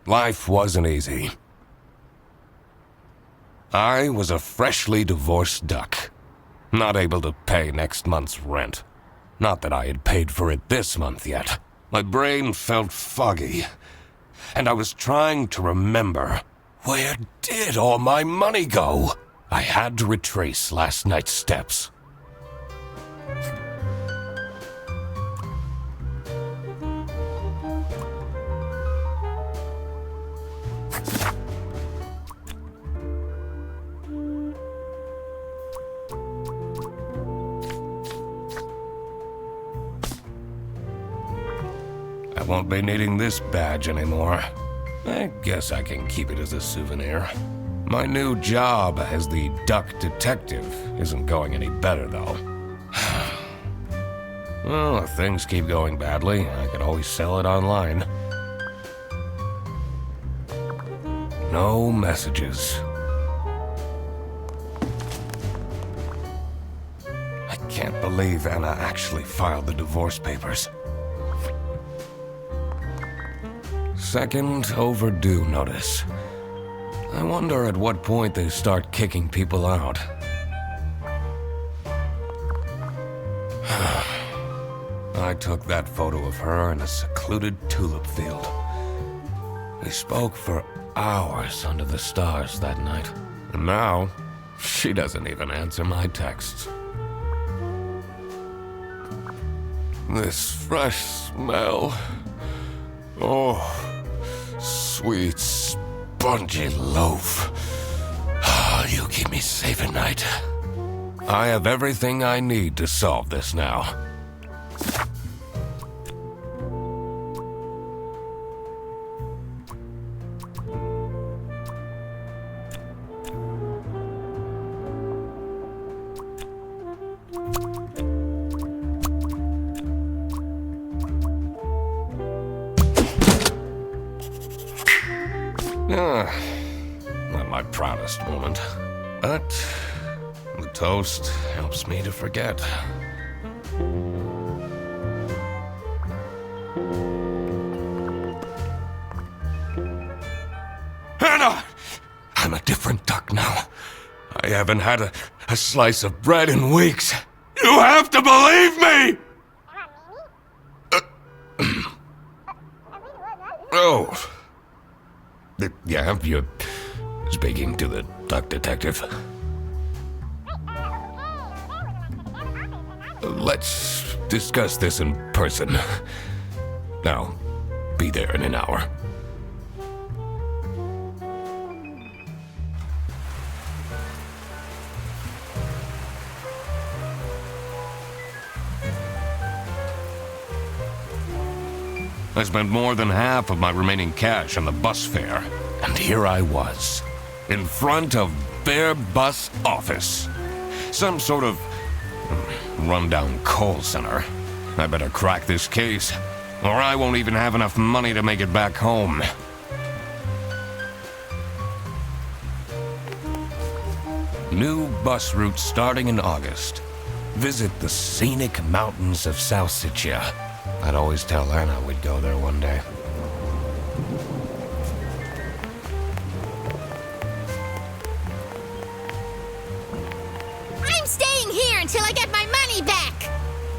life wasn't easy. I was a freshly divorced duck, not able to pay next month's rent. Not that I had paid for it this month yet. My brain felt foggy, and I was trying to remember, where did all my money go? I had to retrace last night's steps. I won't be needing this badge anymore. I guess I can keep it as a souvenir. My new job as the duck detective isn't going any better, though. Well, if things keep going badly, I can always sell it online. No messages. I can't believe Anna actually filed the divorce papers. Second overdue notice. I wonder at what point they start kicking people out. I took that photo of her in a secluded tulip field. We spoke for hours under the stars that night. And now, she doesn't even answer my texts. This fresh smell. Oh, sweet, spongy loaf. You keep me safe at night. I have everything I need to solve this now. Not my proudest moment, but the toast helps me to forget. Hannah! I'm a different duck now. I haven't had a slice of bread in weeks. You have to believe me! Oh. Yeah, you're speaking to the duck detective. Let's discuss this in person. I'll be there in an hour. I spent more than half of my remaining cash on the bus fare, and here I was, in front of their bus office. Some sort of rundown call center. I better crack this case, or I won't even have enough money to make it back home. New bus route starting in August. Visit the scenic mountains of South Sicily. I'd always tell Anna we'd go there one day. I'm staying here until I get my money back!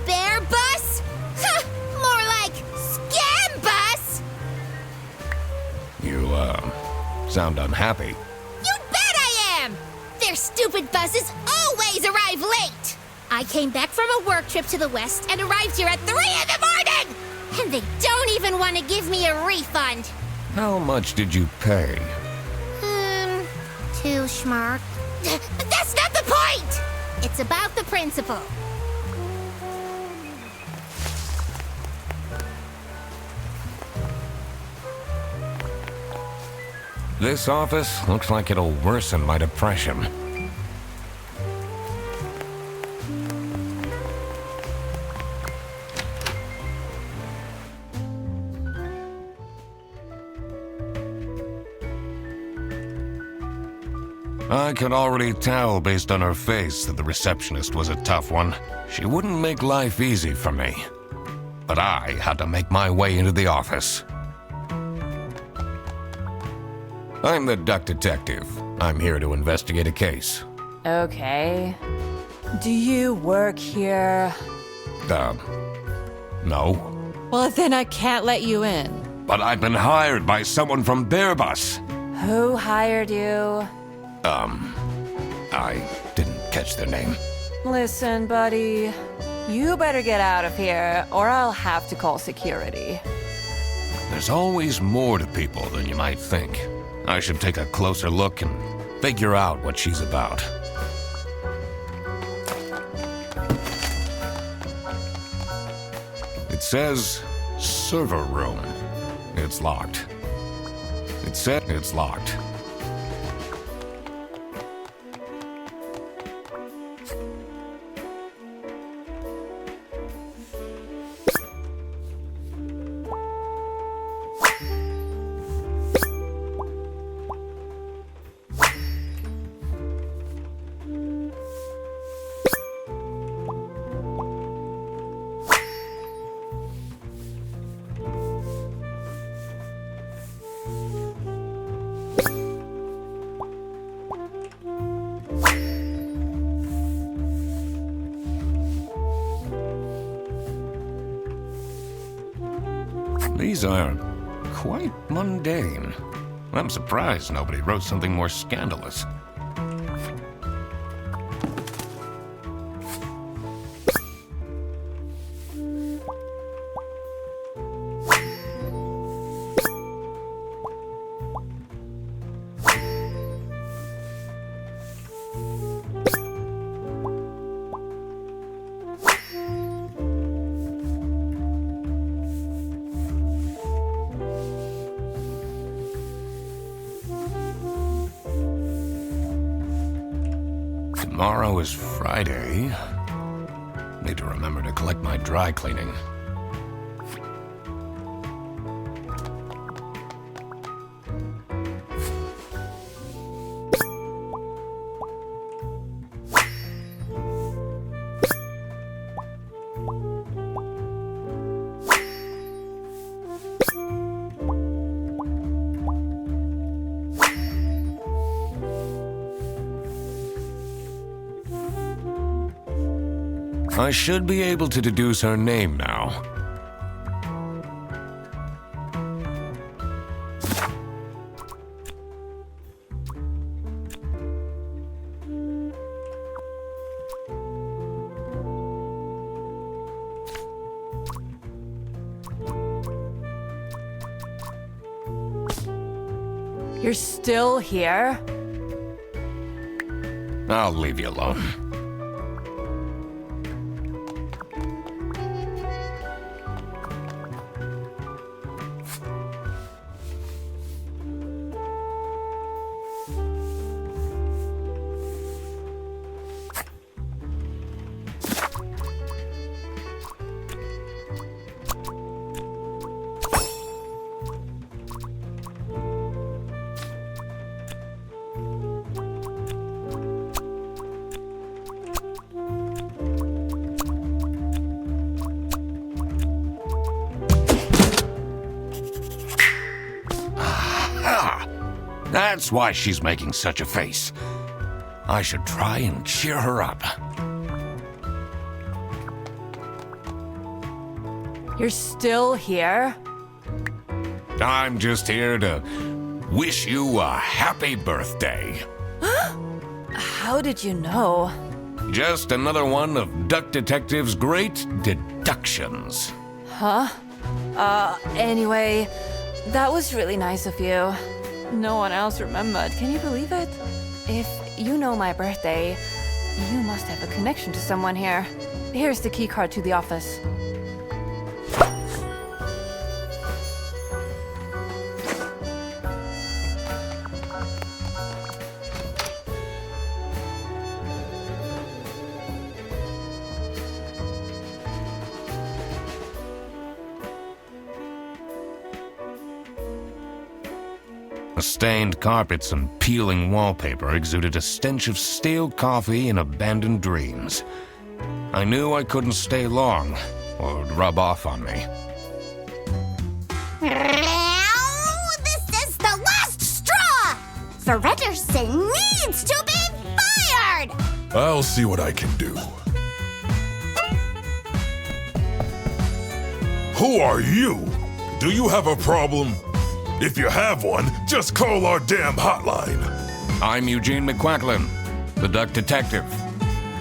Bear bus? Huh, more like scam bus! You, sound unhappy. You bet I am! Their stupid buses always arrive late! I came back from a work trip to the west and arrived here at 3 in the morning! And they don't even want to give me a refund. How much did you pay? 2 schmark. But that's not the point! It's about the principle. This office looks like it'll worsen my depression. I could already tell based on her face that the receptionist was a tough one. She wouldn't make life easy for me. But I had to make my way into the office. I'm the duck detective. I'm here to investigate a case. Okay. Do you work here? No. Well, then I can't let you in. But I've been hired by someone from their bus. Who hired you? I didn't catch their name. Listen, buddy. You better get out of here, or I'll have to call security. There's always more to people than you might think. I should take a closer look and figure out what she's about. It says server room. It's locked. It said it's locked. These are quite mundane. I'm surprised nobody wrote something more scandalous. Tomorrow is Friday. Need to remember to collect my dry cleaning. I should be able to deduce her name now. You're still here? I'll leave you alone. That's why she's making such a face. I should try and cheer her up. You're still here? I'm just here to wish you a happy birthday. How did you know? Just another one of Duck Detective's great deductions. Anyway, that was really nice of you. No one else remembered. Can you believe it? If you know my birthday, you must have a connection to someone here. Here's the key card to the office. The stained carpets and peeling wallpaper exuded a stench of stale coffee and abandoned dreams. I knew I couldn't stay long, or it would rub off on me. This is the last straw! I'll see what I can do. Who are you? Do you have a problem? If you have one, just call our damn hotline. I'm Eugene McQuacklin, the duck detective.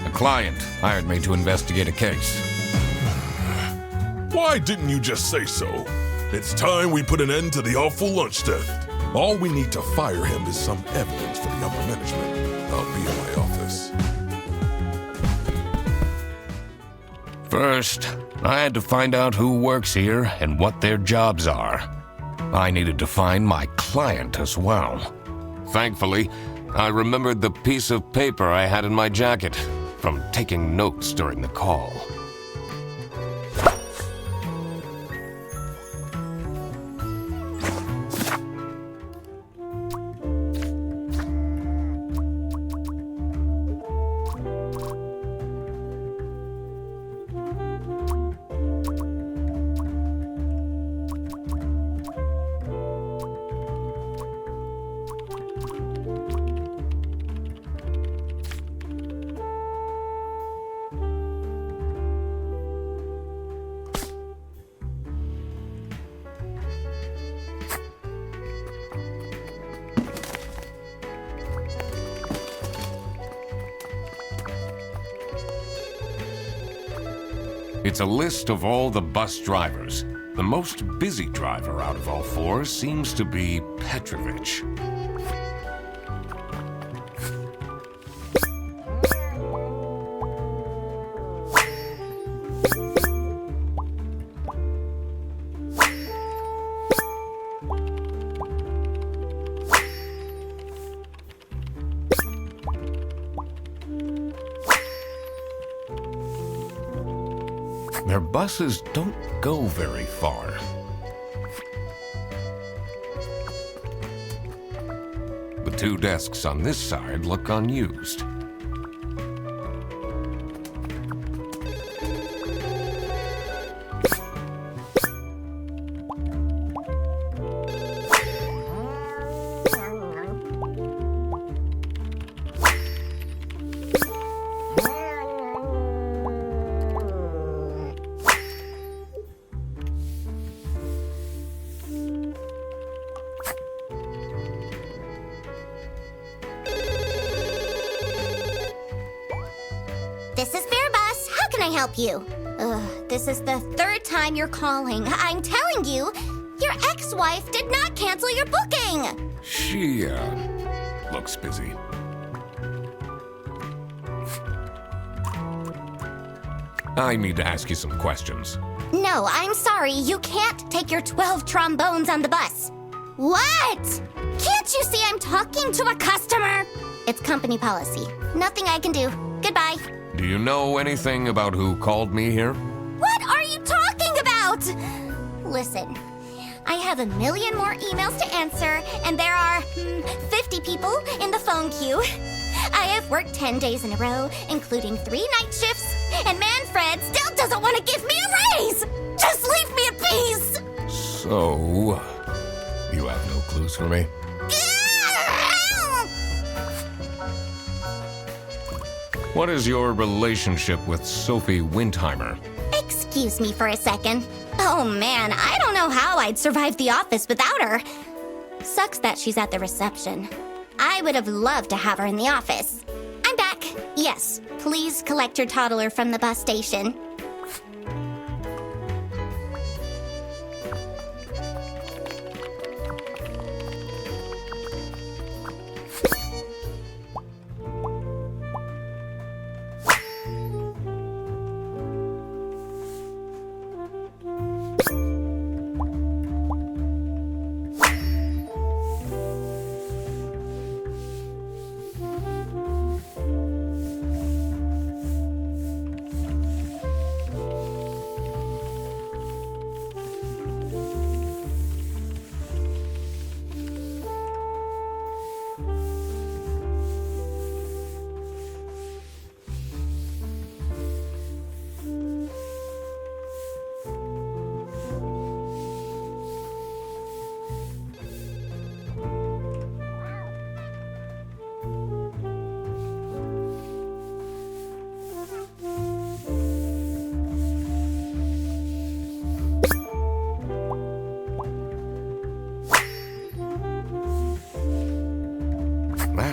A client hired me to investigate a case. Why didn't you just say so? It's time we put an end to the awful lunch theft. All we need to fire him is some evidence for the upper management. I'll be in my office. First, I had to find out who works here and what their jobs are. I needed to find my client as well. Thankfully, I remembered the piece of paper I had in my jacket from taking notes during the call. It's a list of all the bus drivers. The most busy driver out of all four seems to be Petrovich. Their buses don't go very far. The two desks on this side look unused. This is Bear Bus. How can I help you? This is the third time you're calling. I'm telling you, your ex-wife did not cancel your booking. She, looks busy. I need to ask you some questions. No, I'm sorry. You can't take your 12 trombones on the bus. What? Can't you see I'm talking to a customer? It's company policy. Nothing I can do. Goodbye. Do you know anything about who called me here? What are you talking about? Listen, I have a million more emails to answer, and there are 50 people in the phone queue. I have worked 10 days in a row, including 3 night shifts, and Manfred still doesn't want to give me a raise! Just leave me in peace! So, you have no clues for me? What is your relationship with Sophie Windheimer? Excuse me for a second. Oh man, I don't know how I'd survive the office without her. Sucks that she's at the reception. I would have loved to have her in the office. I'm back. Yes, please collect your toddler from the bus station.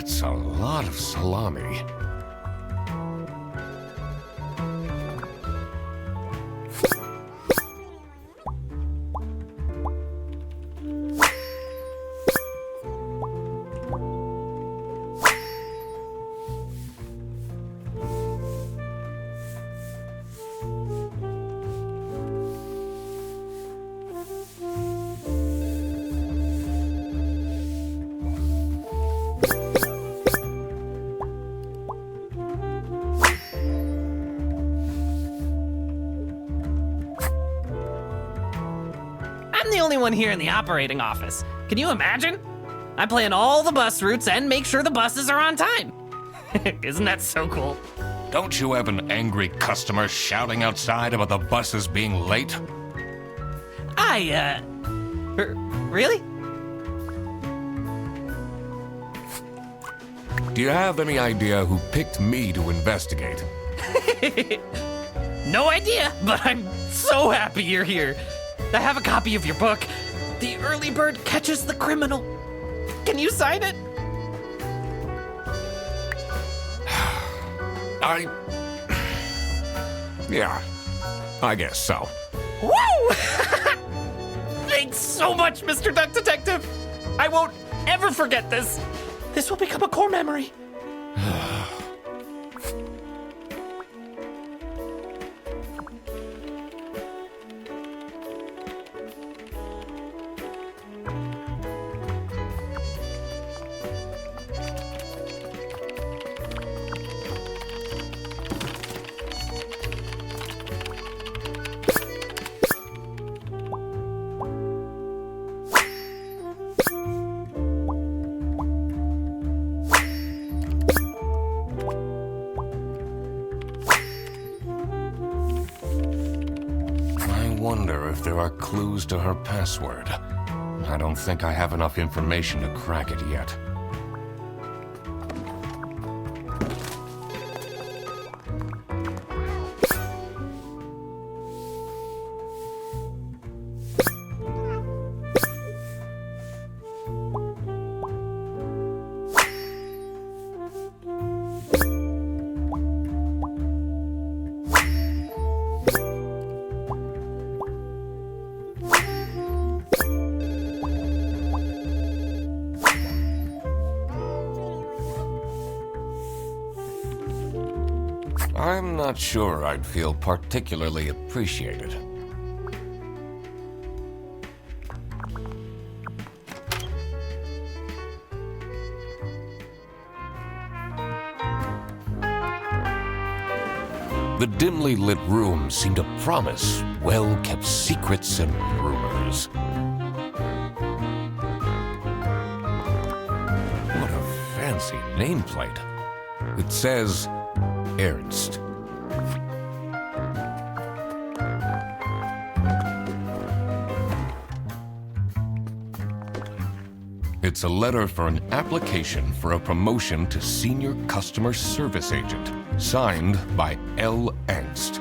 That's a lot of salami. I'm the only one here in the operating office. Can you imagine? I plan all the bus routes and make sure the buses are on time. Isn't that so cool? Don't you have an angry customer shouting outside about the buses being late? Really? Do you have any idea who picked me to investigate? No idea, but I'm so happy you're here. I have a copy of your book. The Early Bird Catches the Criminal. Can you sign it? Yeah, I guess so. Woo! Thanks so much, Mr. Duck Detective. I won't ever forget this. This will become a core memory. I wonder if there are clues to her password. I don't think I have enough information to crack it yet. I'm not sure I'd feel particularly appreciated. The dimly lit room seemed to promise well-kept secrets and rumors. What a fancy nameplate. It says Ernst. It's a letter for an application for a promotion to Senior Customer Service Agent, signed by L. Ernst.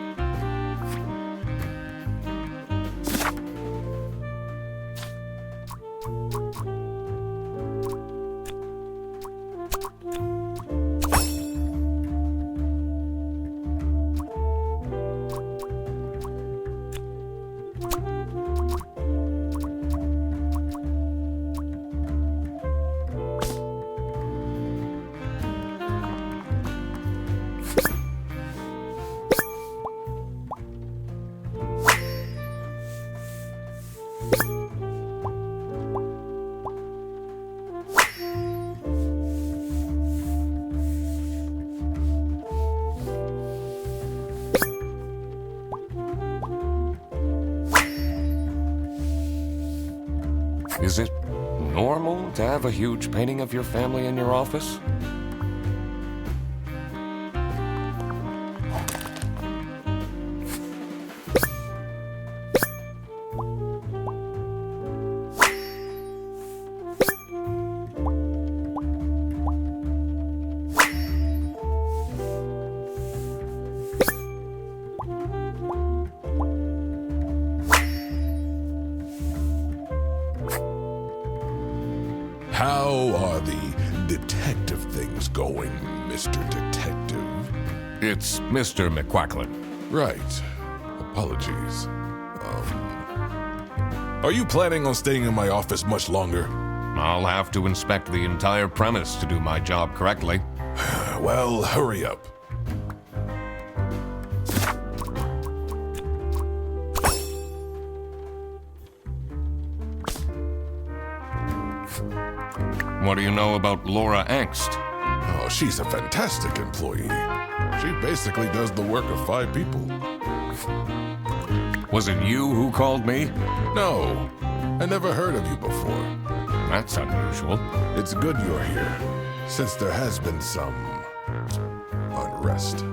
Is it normal to have a huge painting of your family in your office? How are the detective things going, Mr. Detective? It's Mr. McQuacklin. Right. Apologies. Are you planning on staying in my office much longer? I'll have to inspect the entire premise to do my job correctly. Well, hurry up. What do you know about Laura Angst? Oh, she's a fantastic employee. She basically does the work of 5 people. Was it you who called me? No, I never heard of you before. That's unusual. It's good you're here, since there has been some unrest.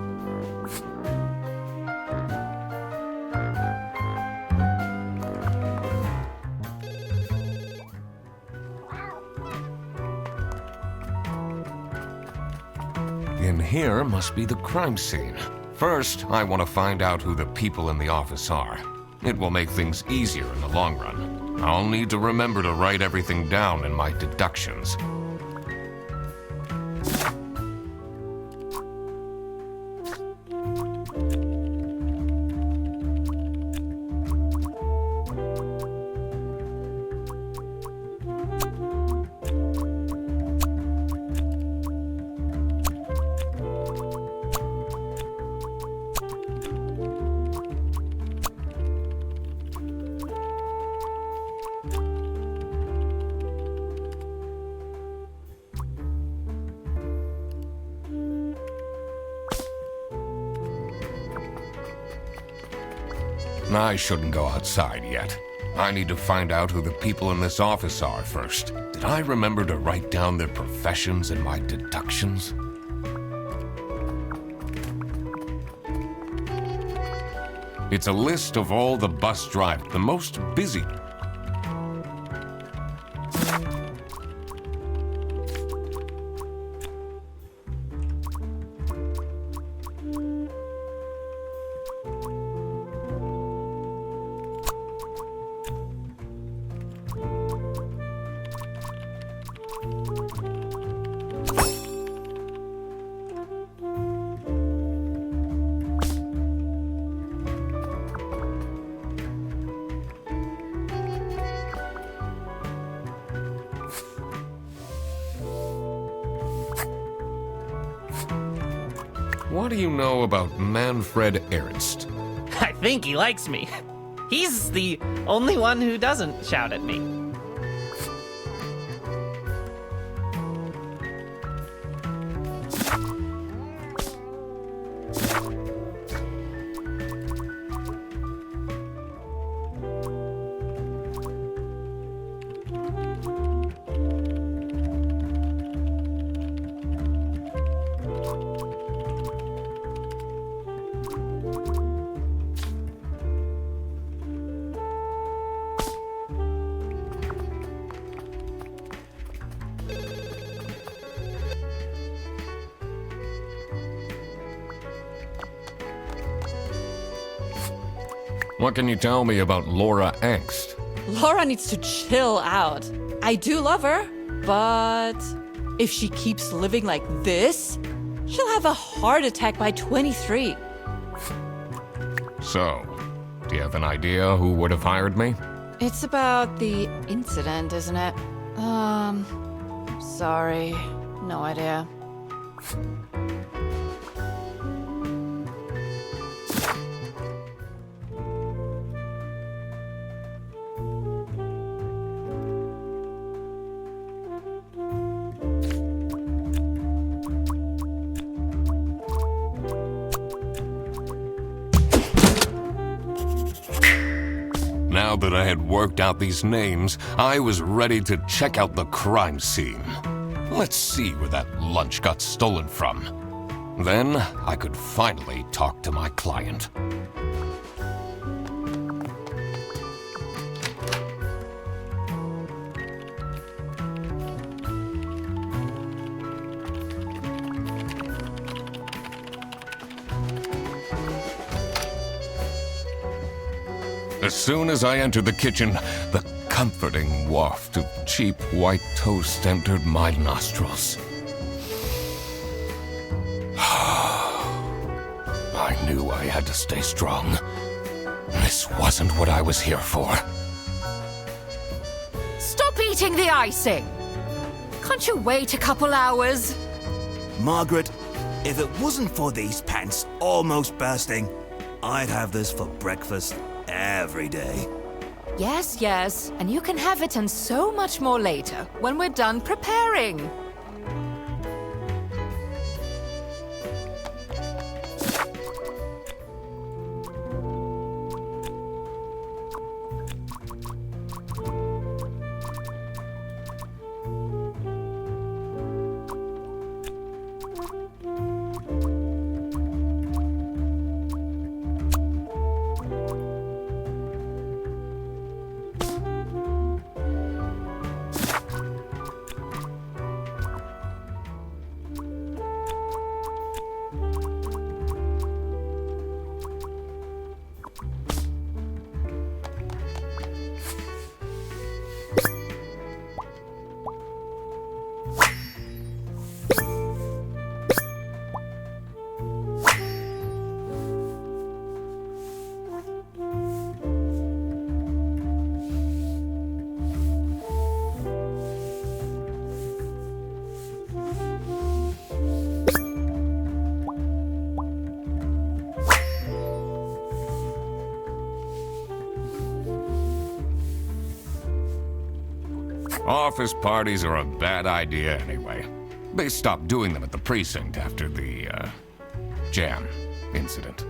In here must be the crime scene. First, I want to find out who the people in the office are. It will make things easier in the long run. I'll need to remember to write everything down in my deductions. I shouldn't go outside yet. I need to find out who the people in this office are first. Did I remember to write down their professions in my deductions? It's a list of all the bus drivers, the most busy. What do you know about Manfred Ernst? I think he likes me. He's the only one who doesn't shout at me. What can you tell me about Laura Angst? Laura needs to chill out. I do love her, but if she keeps living like this, she'll have a heart attack by 23. So, do you have an idea who would have hired me? It's about the incident, isn't it? Sorry. No idea. Now that I had worked out these names, I was ready to check out the crime scene. Let's see where that lunch got stolen from. Then I could finally talk to my client. As soon as I entered the kitchen, the comforting waft of cheap white toast entered my nostrils. I knew I had to stay strong. This wasn't what I was here for. Stop eating the icing! Can't you wait a couple hours? Margaret, if it wasn't for these pants almost bursting, I'd have this for breakfast every day. Yes, yes, and you can have it and so much more later, when we're done preparing. Office parties are a bad idea anyway. They stopped doing them at the precinct after the, jam incident.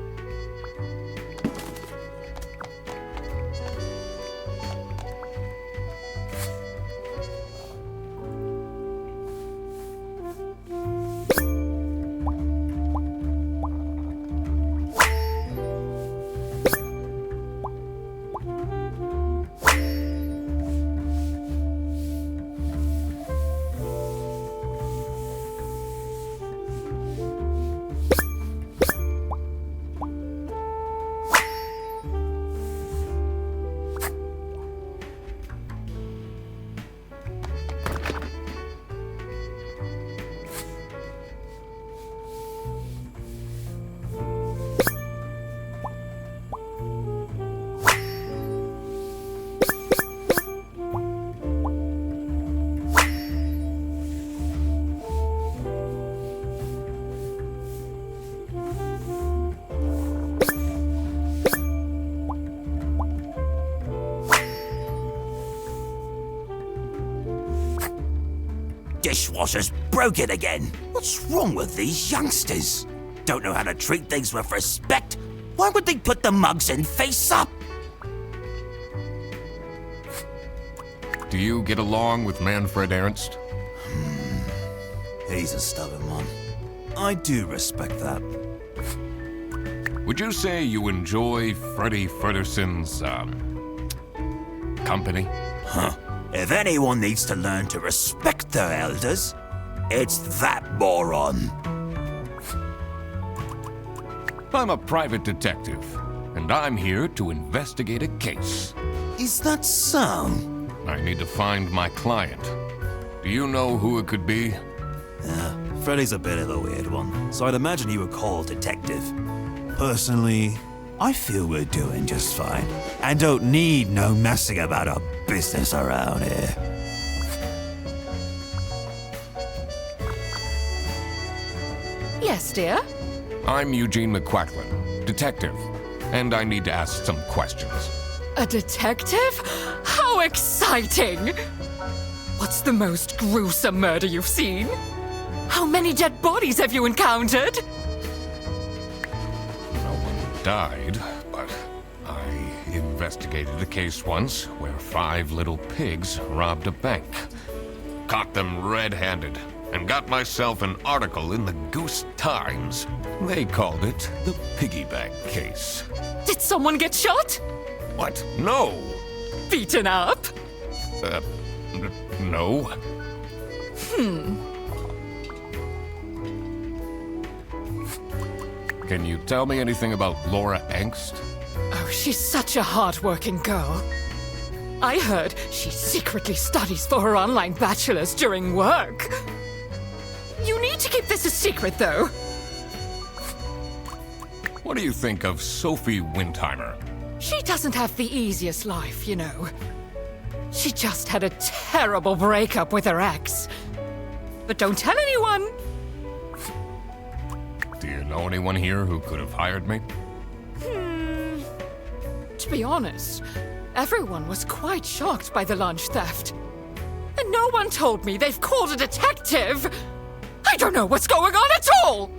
Dishwasher's broken again. What's wrong with these youngsters? Don't know how to treat things with respect? Why would they put the mugs in face up? Do you get along with Manfred Ernst? He's a stubborn one. I do respect that. Would you say you enjoy Freddie Ferderson's, company? Huh. If anyone needs to learn to respect their elders, it's that moron. I'm a private detective, and I'm here to investigate a case. Is that so? I need to find my client. Do you know who it could be? Freddy's a bit of a weird one, so I'd imagine you would call detective. Personally, I feel we're doing just fine, and don't need no messing about our business around here. Yes, dear? I'm Eugene McQuacklin, detective, and I need to ask some questions. A detective? How exciting! What's the most gruesome murder you've seen? How many dead bodies have you encountered? No one died, but I investigated a case once where 5 little pigs robbed a bank. Caught them red-handed and got myself an article in the Goose Times. They called it the Piggy Bank case. Did someone get shot? What? No! Beaten up? No. Can you tell me anything about Laura Angst? Oh, she's such a hard-working girl. I heard she secretly studies for her online bachelor's during work. You need to keep this a secret, though. What do you think of Sophie Windheimer? She doesn't have the easiest life, you know. She just had a terrible breakup with her ex. But don't tell anyone. Do you know anyone here who could have hired me? To be honest, everyone was quite shocked by the lunch theft. And no one told me they've called a detective. I don't know what's going on at all.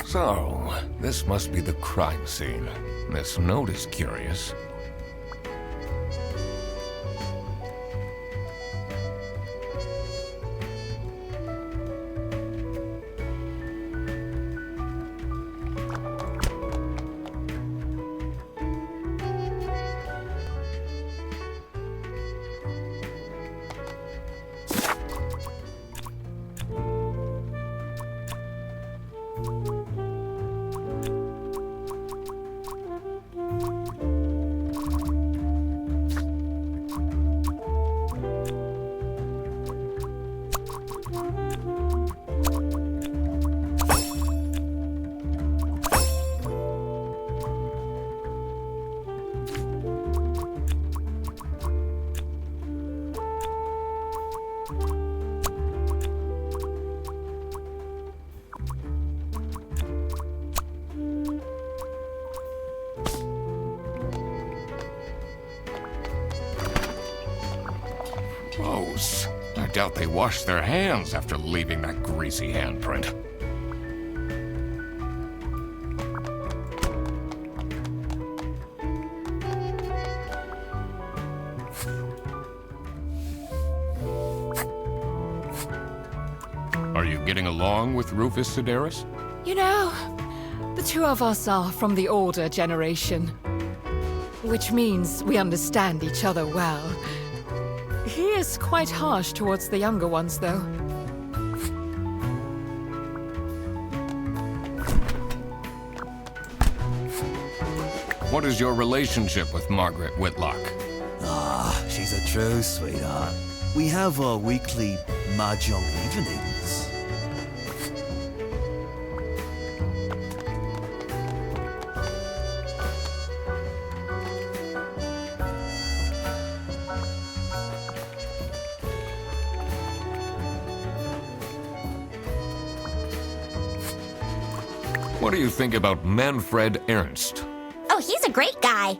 So, this must be the crime scene. This note is curious. Gross. I doubt they washed their hands after leaving that greasy handprint. Are you getting along with Rufus Sedaris? You know, the two of us are from the older generation. Which means we understand each other well. He is quite harsh towards the younger ones, though. What is your relationship with Margaret Whitlock? Ah, she's a true sweetheart. We have our weekly mahjong evenings. What do you think about Manfred Ernst? Oh, he's a great guy.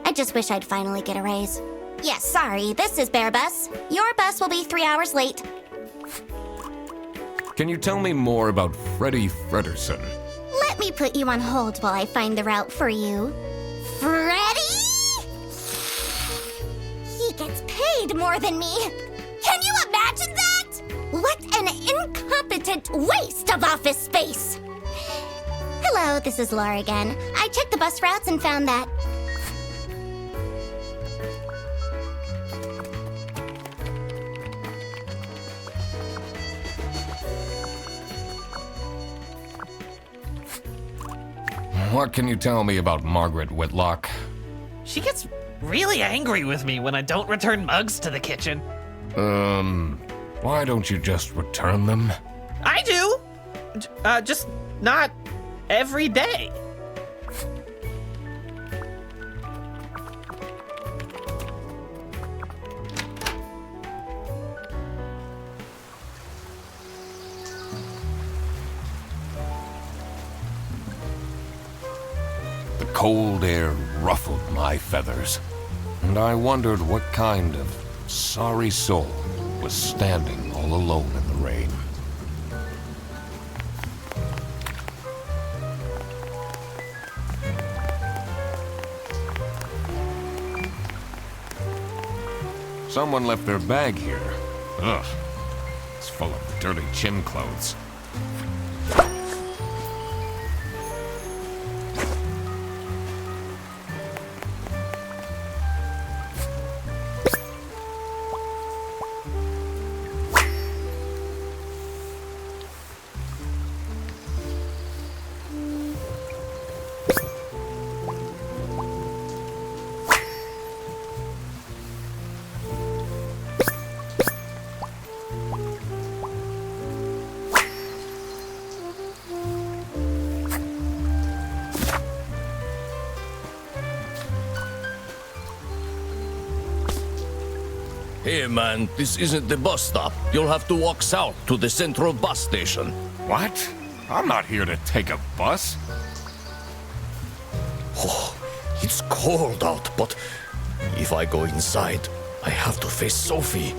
I just wish I'd finally get a raise. Yes, sorry, this is Bear Bus. Your bus will be 3 hours late. Can you tell me more about Freddie Frederson? Let me put you on hold while I find the route for you. Freddy? He gets paid more than me. Can you imagine that? What an incompetent waste of office space. Hello, this is Laura again. I checked the bus routes and found that. What can you tell me about Margaret Whitlock? She gets really angry with me when I don't return mugs to the kitchen. Why don't you just return them? I do! Just not every day. The cold air ruffled my feathers. and I wondered what kind of sorry soul was standing all alone in the rain. Someone left their bag here. Ugh. It's full of dirty gym clothes. Hey man, this isn't the bus stop. You'll have to walk south to the central bus station. What? I'm not here to take a bus. Oh, it's cold out, but if I go inside, I have to face Sophie.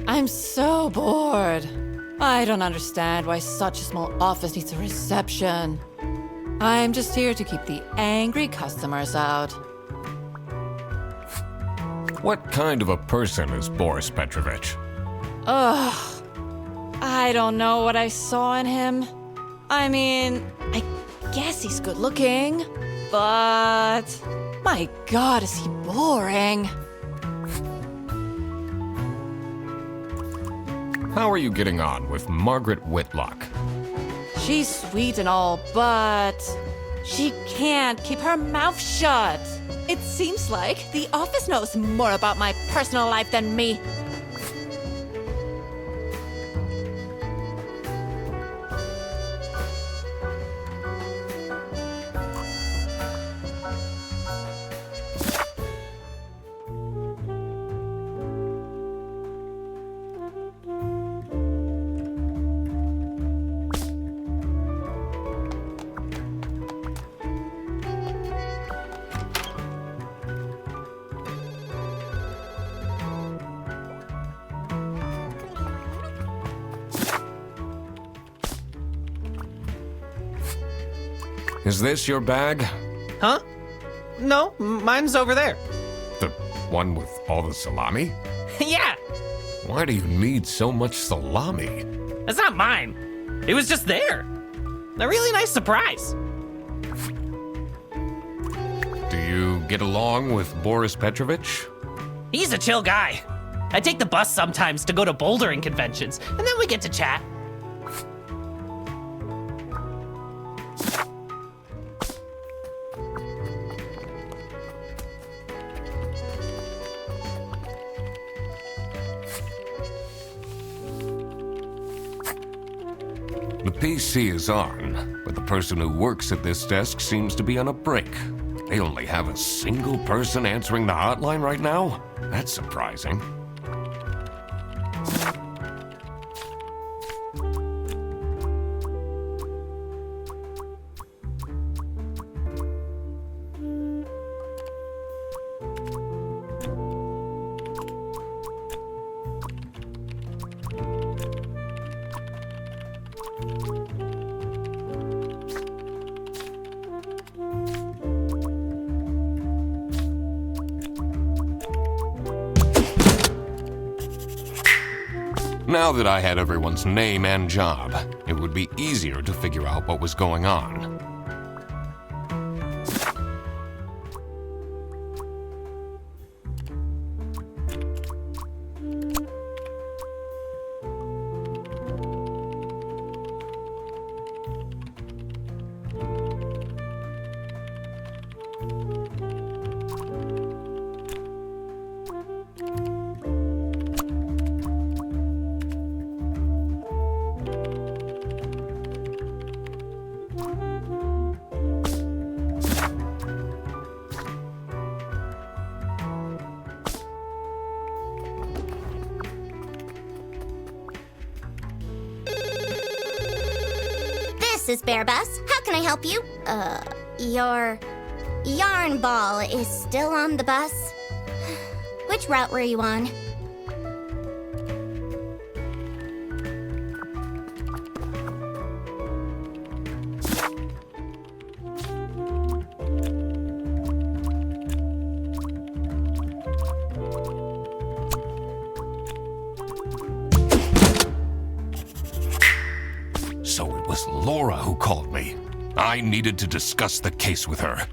I'm so bored. I don't understand why such a small office needs a reception. I'm just here to keep the angry customers out. What kind of a person is Boris Petrovich? Ugh. I don't know what I saw in him. I mean, I guess he's good looking, but my God, is he boring. How are you getting on with Margaret Whitlock? She's sweet and all, but she can't keep her mouth shut. It seems like the office knows more about my personal life than me. Is this your bag? Huh? No, mine's over there. The one with all the salami? Yeah, Why do you need so much salami? that's not mine. It was just there. A really nice surprise. Do you get along with Boris Petrovich? He's a chill guy. I take the bus sometimes to go to bouldering conventions, and then we get to chat. The PC is on, but the person who works at this desk seems to be on a break. They only have a single person answering the hotline right now? That's surprising. Now that I had everyone's name and job, It would be easier to figure out what was going on. This is Bear Bus. How can I help you? Your yarn ball is still on the bus? Which route were you on? So it was Laura who called me. I needed to discuss the case with her.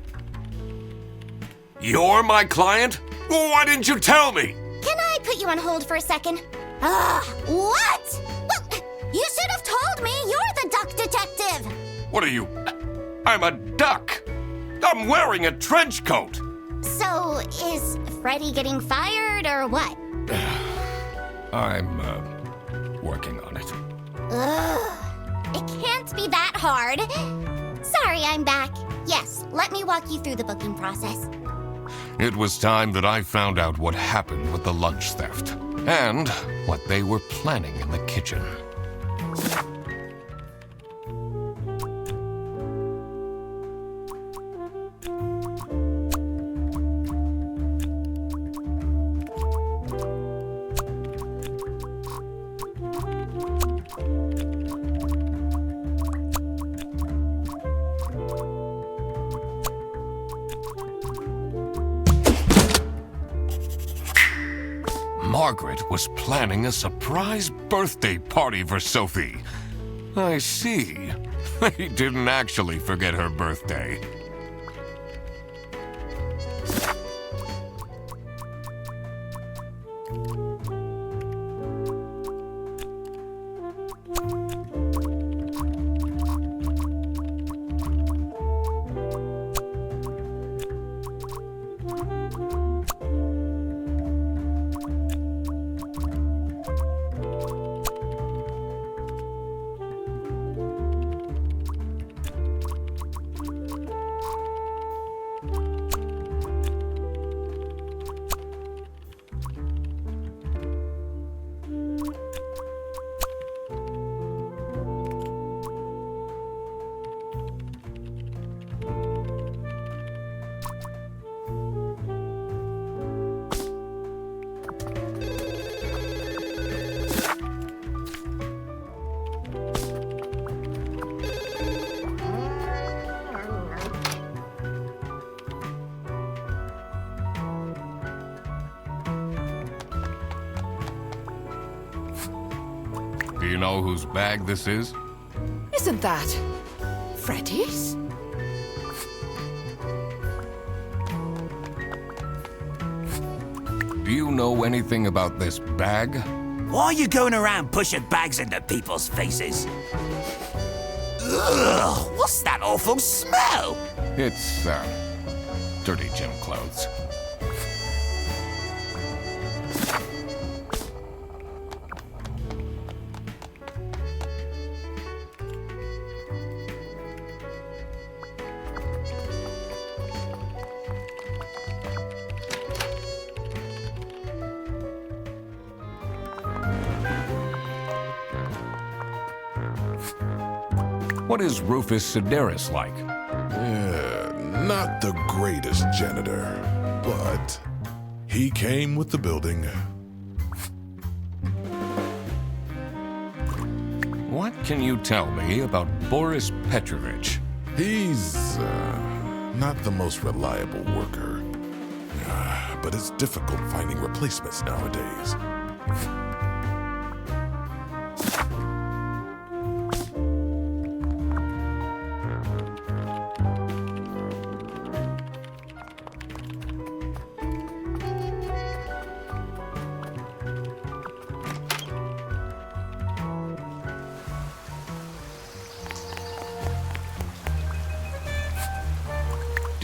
You're my client? Why didn't you tell me? Can I put you on hold for a second? What? Well, you should have told me. You're the duck detective. What are you? I'm a duck. I'm wearing a trench coat. So, is Freddy getting fired or what? I'm, working on it. It can't be that hard. Sorry, I'm back. Yes, let me walk you through the booking process. It was time that I found out what happened with the lunch theft and what they were planning in the kitchen. Margaret was planning a surprise birthday party for Sophie. I see. They didn't actually forget her birthday. Do you know whose bag this is? Isn't that Freddy's? Do you know anything about this bag? Why are you going around pushing bags into people's faces? Ugh, what's that awful smell? It's, dirty gym clothes. What is Rufus Sedaris like? Not the greatest janitor, but he came with the building. What can you tell me about Boris Petrovich? He's not the most reliable worker, but it's difficult finding replacements nowadays.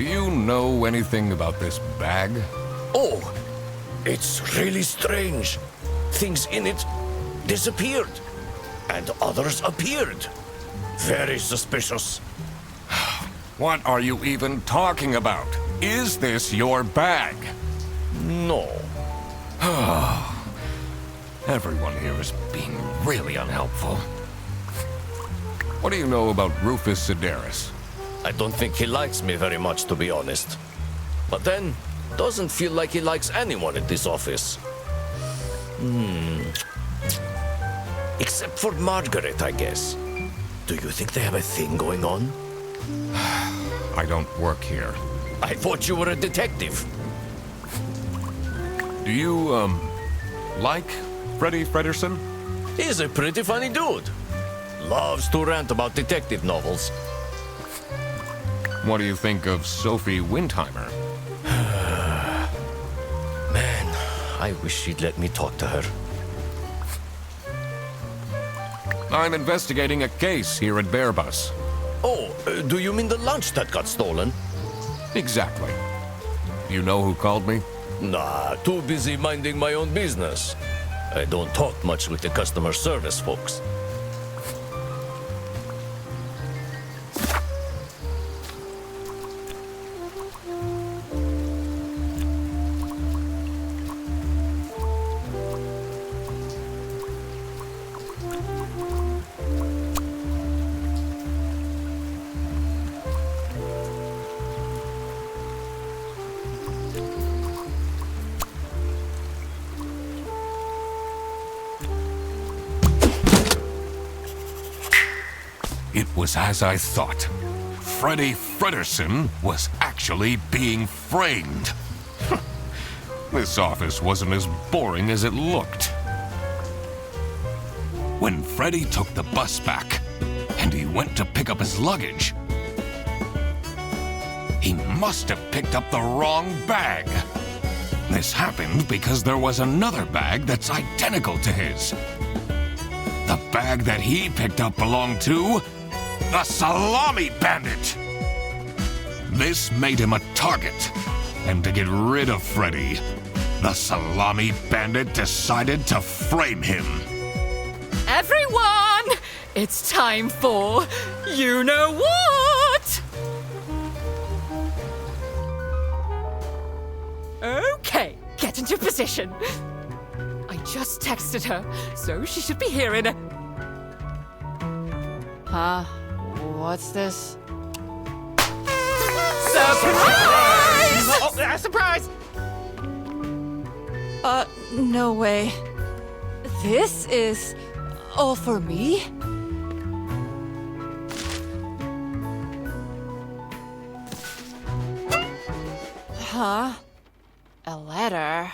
Do you know anything about this bag? Oh, it's really strange. Things in it disappeared, and others appeared. Very suspicious. What are you even talking about? Is this your bag? No. Everyone here is being really unhelpful. What do you know about Rufus Sedaris? I don't think he likes me very much, to be honest. But then, doesn't feel like he likes anyone at this office. Except for Margaret, I guess. Do you think they have a thing going on? I don't work here. I thought you were a detective. Do you, like Freddie Fredersen? He's a pretty funny dude. Loves to rant about detective novels. What do you think of Sophie Windheimer? Man, I wish she'd let me talk to her. I'm investigating a case here at Bearbus. Oh, do you mean the lunch that got stolen? Exactly. You know who called me? Nah, too busy minding my own business. I don't talk much with the customer service folks. It was as I thought. Freddie Fredersen was actually being framed. This office wasn't as boring as it looked. When Freddie took the bus back, and he went to pick up his luggage, he must have picked up the wrong bag. This happened because there was another bag that's identical to his. The bag that he picked up belonged to the Salami Bandit. This made him a target, and to get rid of Freddy, the Salami Bandit decided to frame him. Everyone! It's time for you know what? Okay, get into position. I just texted her, so she should be here in a... Huh? What's this? Surprise! Oh, surprise! No way. This is all for me? Huh? A letter?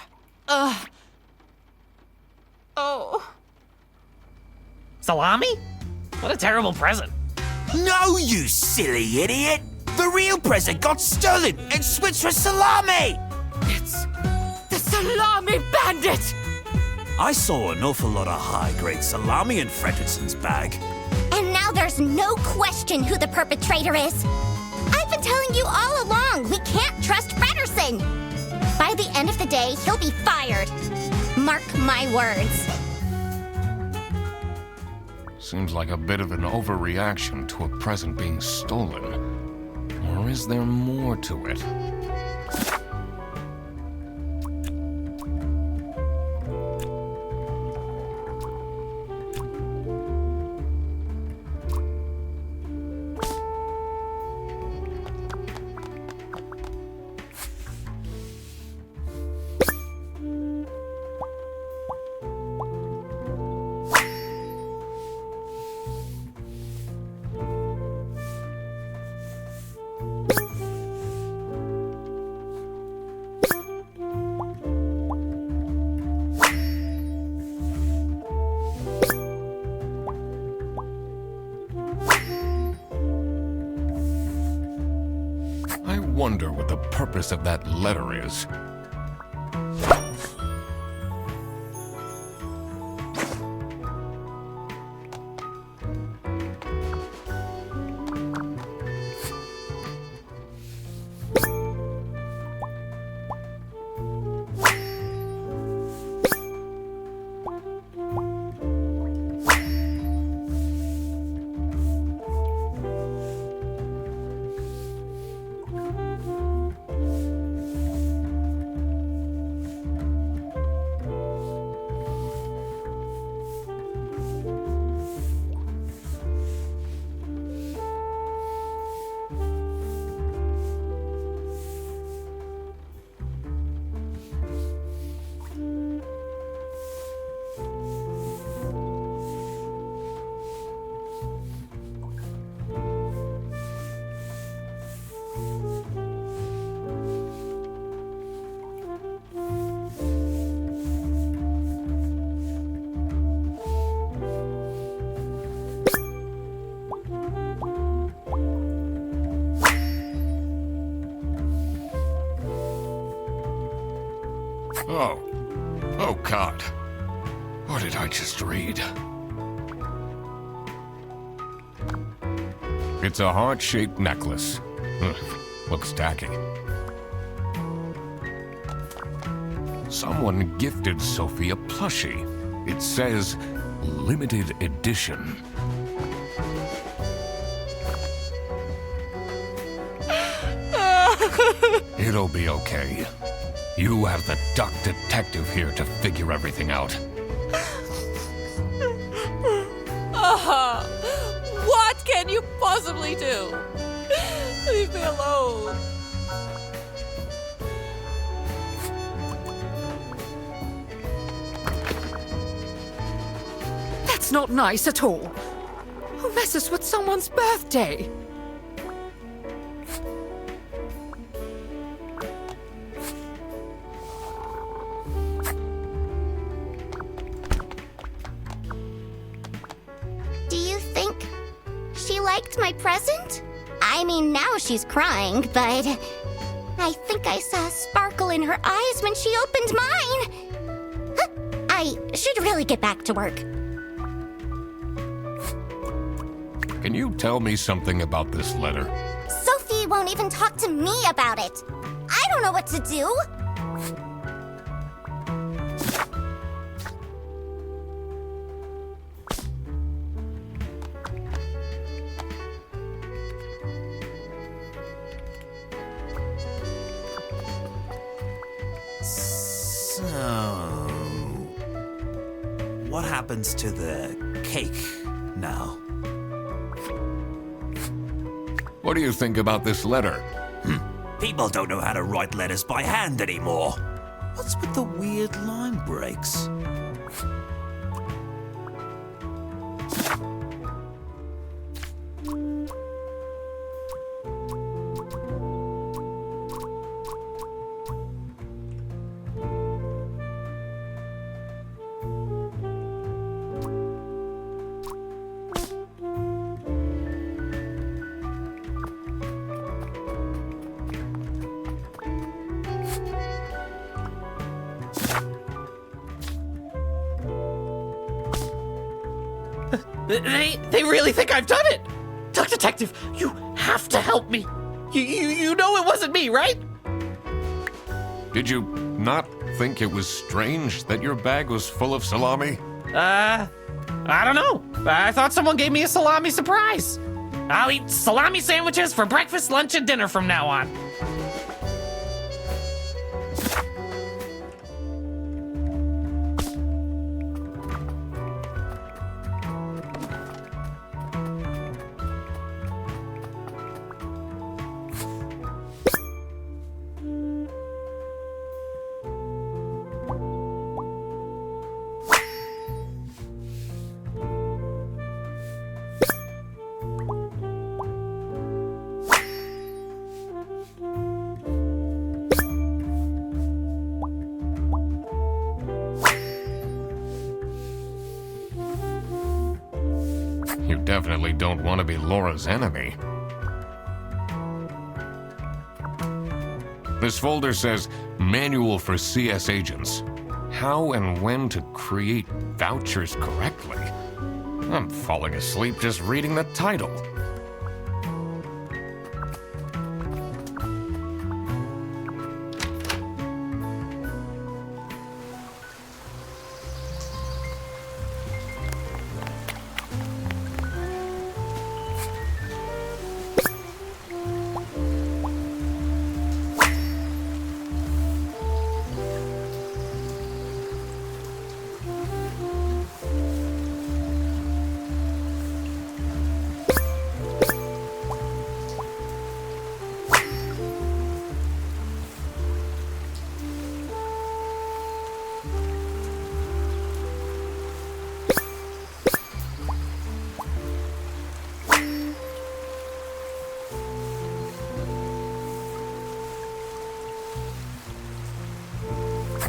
Oh. Salami? What a terrible present. No, you silly idiot! The real present got stolen and switched for salami! It's the Salami Bandit! I saw an awful lot of high-grade salami in Fredersen's bag. And now there's no question who the perpetrator is. I've been telling you all along, we can't trust Fredersen. By the end of the day, he'll be fired. Mark my words. Seems like a bit of an overreaction to a present being stolen. Or is there more to it? I wonder what the purpose of that letter is. Oh. Oh, God. What did I just read? It's a heart-shaped necklace. Looks tacky. Someone gifted Sophie a plushie. It says, limited edition. It'll be okay. You have the duck detective here to figure everything out. What can you possibly do? Leave me alone. That's not nice at all. Who messes with someone's birthday? Do you think she liked my present? I mean, now she's crying, but I think I saw a sparkle in her eyes when she opened mine. Huh, I should really get back to work. Can you tell me something about this letter? Sophie won't even talk to me about it. I don't know what to do. So, what happens to the cake now? What do you think about this letter? People don't know how to write letters by hand anymore. What's with the weird line breaks? They really think I've done it! Duck Detective, you have to help me! You know it wasn't me, right? Did you not think it was strange that your bag was full of salami? I don't know. I thought someone gave me a salami surprise. I'll eat salami sandwiches for breakfast, lunch, and dinner from now on. You definitely don't want to be Laura's enemy. This folder says, Manual for CS Agents. How and when to create vouchers correctly. I'm falling asleep just reading the title.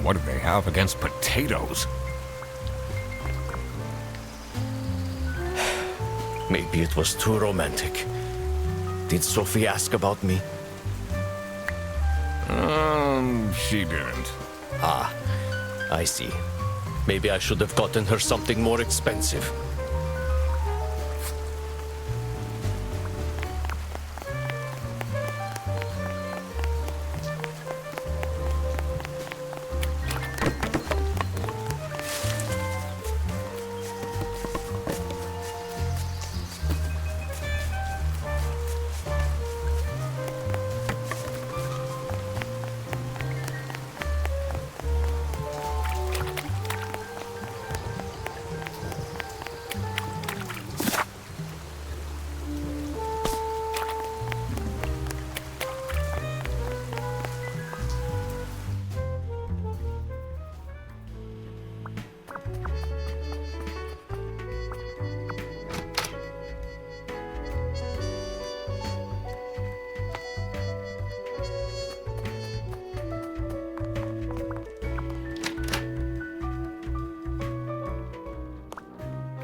What do they have against potatoes? Maybe it was too romantic. Did Sophie ask about me? she didn't. Ah, I see. Maybe I should have gotten her something more expensive.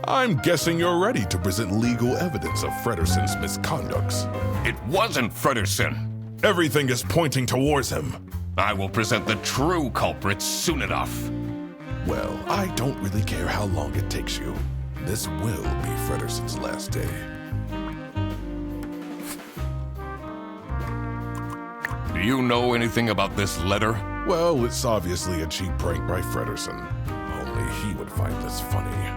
I'm guessing you're ready to present legal evidence of Frederson's misconducts. It wasn't Frederson. Everything is pointing towards him. I will present the true culprit soon enough. Well, I don't really care how long it takes you. This will be Frederson's last day. Do you know anything about this letter? Well, it's obviously a cheap prank by Frederson. Only he would find this funny.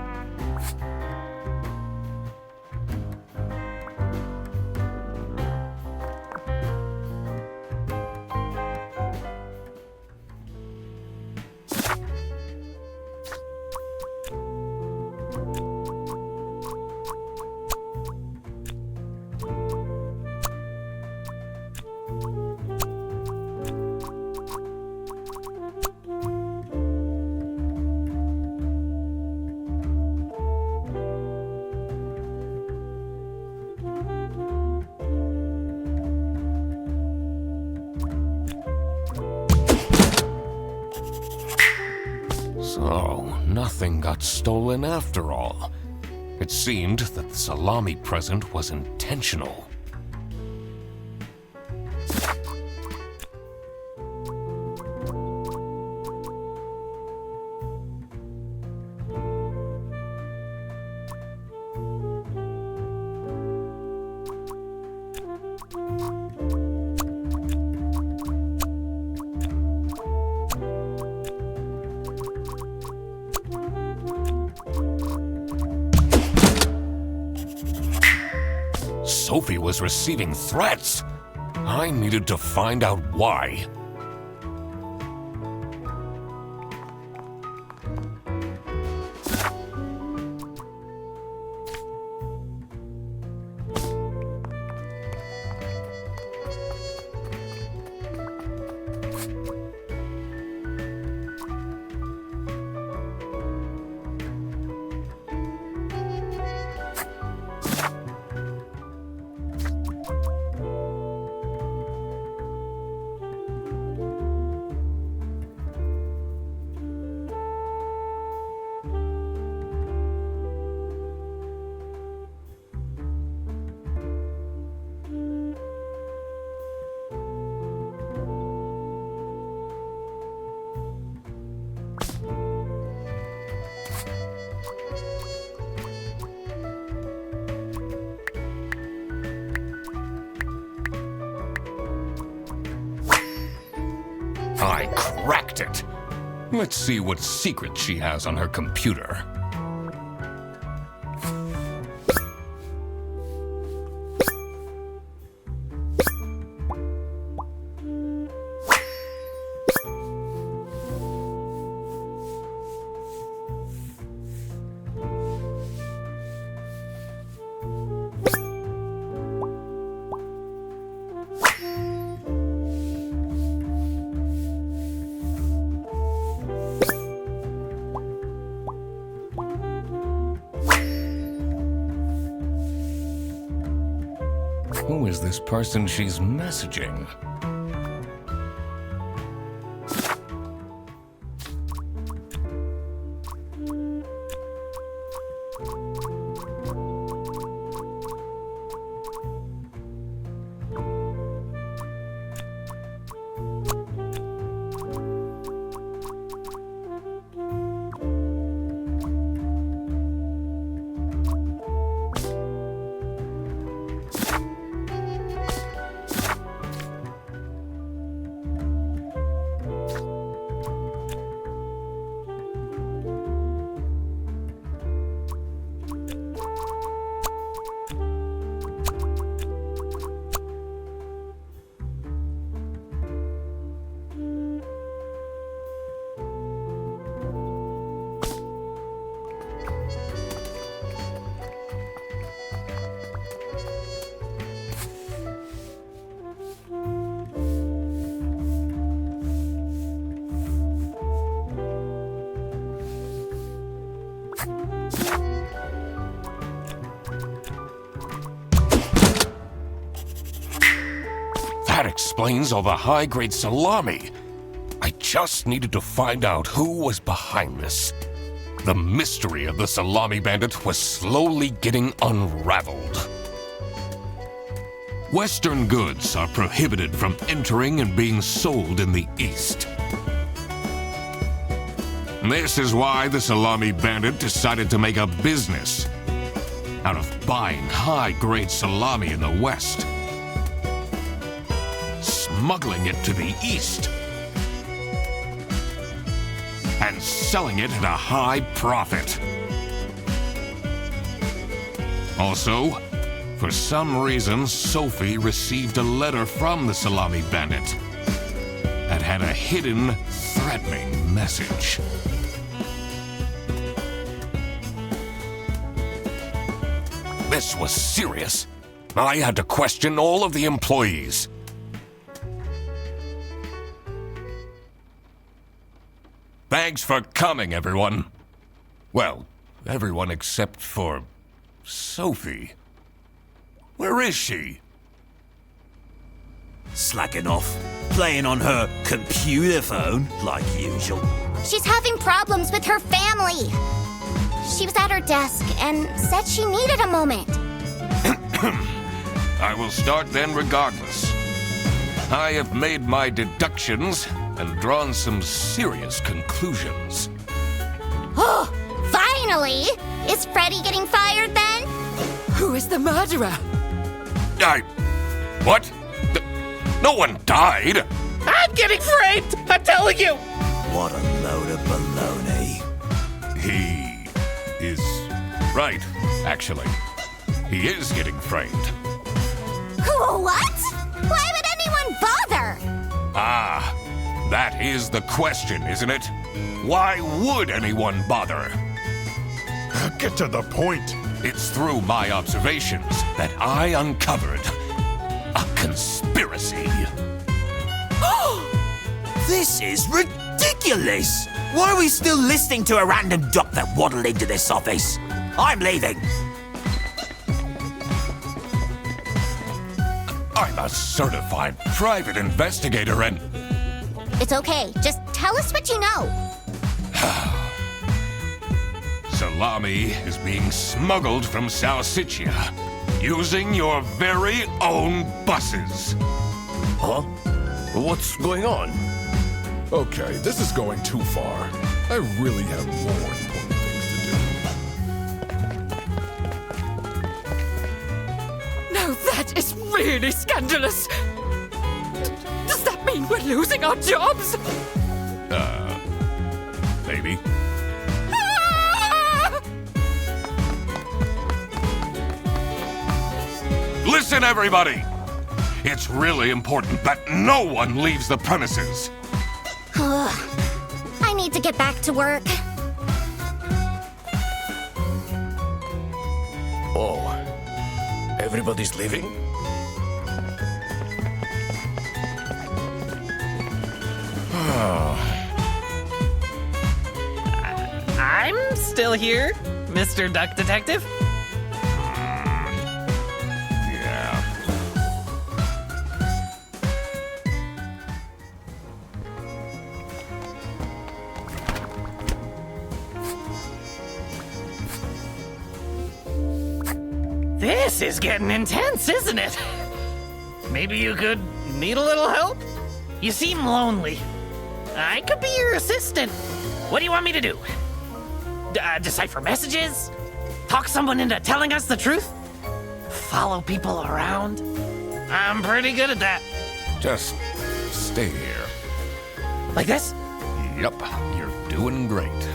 So, nothing got stolen after all. It seemed that the salami present was intentional. Sophie was receiving threats. I needed to find out why. I cracked it. Let's see what secret she has on her computer. Who is this person she's messaging? explains all the high-grade salami. I just needed to find out who was behind this. The mystery of the Salami Bandit was slowly getting unraveled. Western goods are prohibited from entering and being sold in the East. This is why the Salami Bandit decided to make a business out of buying high-grade salami in the West, smuggling it to the East, and selling it at a high profit. Also, for some reason, Sophie received a letter from the Salami Bandit that had a hidden, threatening message. This was serious. I had to question all of the employees. Thanks for coming, everyone. Well, everyone except for Sophie. Where is she? Slacking off. Playing on her computer phone, like usual. She's having problems with her family. She was at her desk and said she needed a moment. I will start then regardless. I have made my deductions and drawn some serious conclusions. Oh, finally! Is Freddy getting fired then? Who is the murderer? What? No one died! I'm getting framed! I'm telling you! What a load of baloney. He is right, actually. He is getting framed. What? Why would anyone bother? Ah, that is the question, isn't it? Why would anyone bother? Get to the point. It's through my observations that I uncovered a conspiracy. This is ridiculous! Why are we still listening to a random doc that waddled into this office? I'm leaving. I'm a certified private investigator and... It's okay. Just tell us what you know. Salami is being smuggled from Salsiccia using your very own buses. Huh? What's going on? Okay, this is going too far. I really have more important things to do. Now that is really scandalous. Does that mean we're losing our jobs? Maybe. Ah! Listen, everybody! It's really important that no one leaves the premises. I need to get back to work. Oh, everybody's leaving? I'm still here, Mr. Duck Detective. Yeah. This is getting intense, isn't it? Maybe you could need a little help? You seem lonely. I could be your assistant. What do you want me to do? Decipher messages? Talk someone into telling us the truth? Follow people around? I'm pretty good at that. Just stay here. Like this? Yup, you're doing great.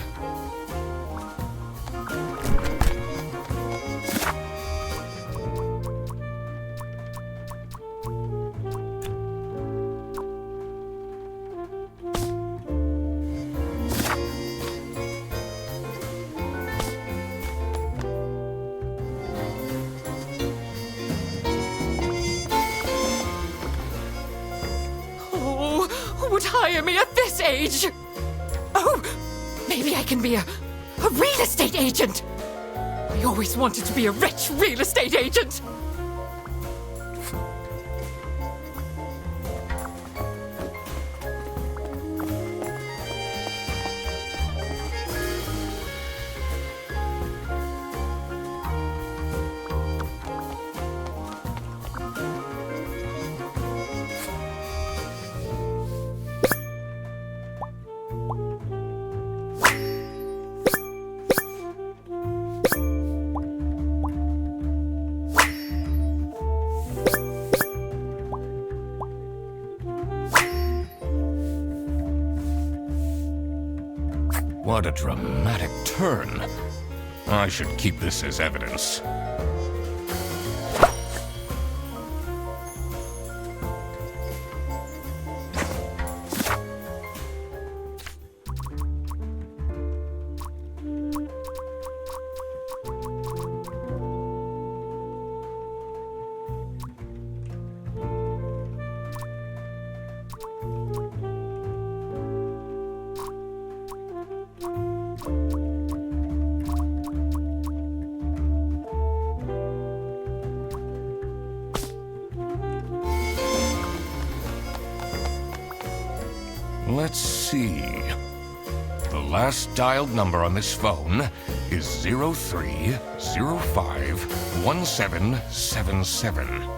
Who would hire me at this age? Oh, maybe I can be a real estate agent. I always wanted to be a rich real estate agent. What a dramatic turn. I should keep this as evidence. Let's see. The last dialed number on this phone is 03051777.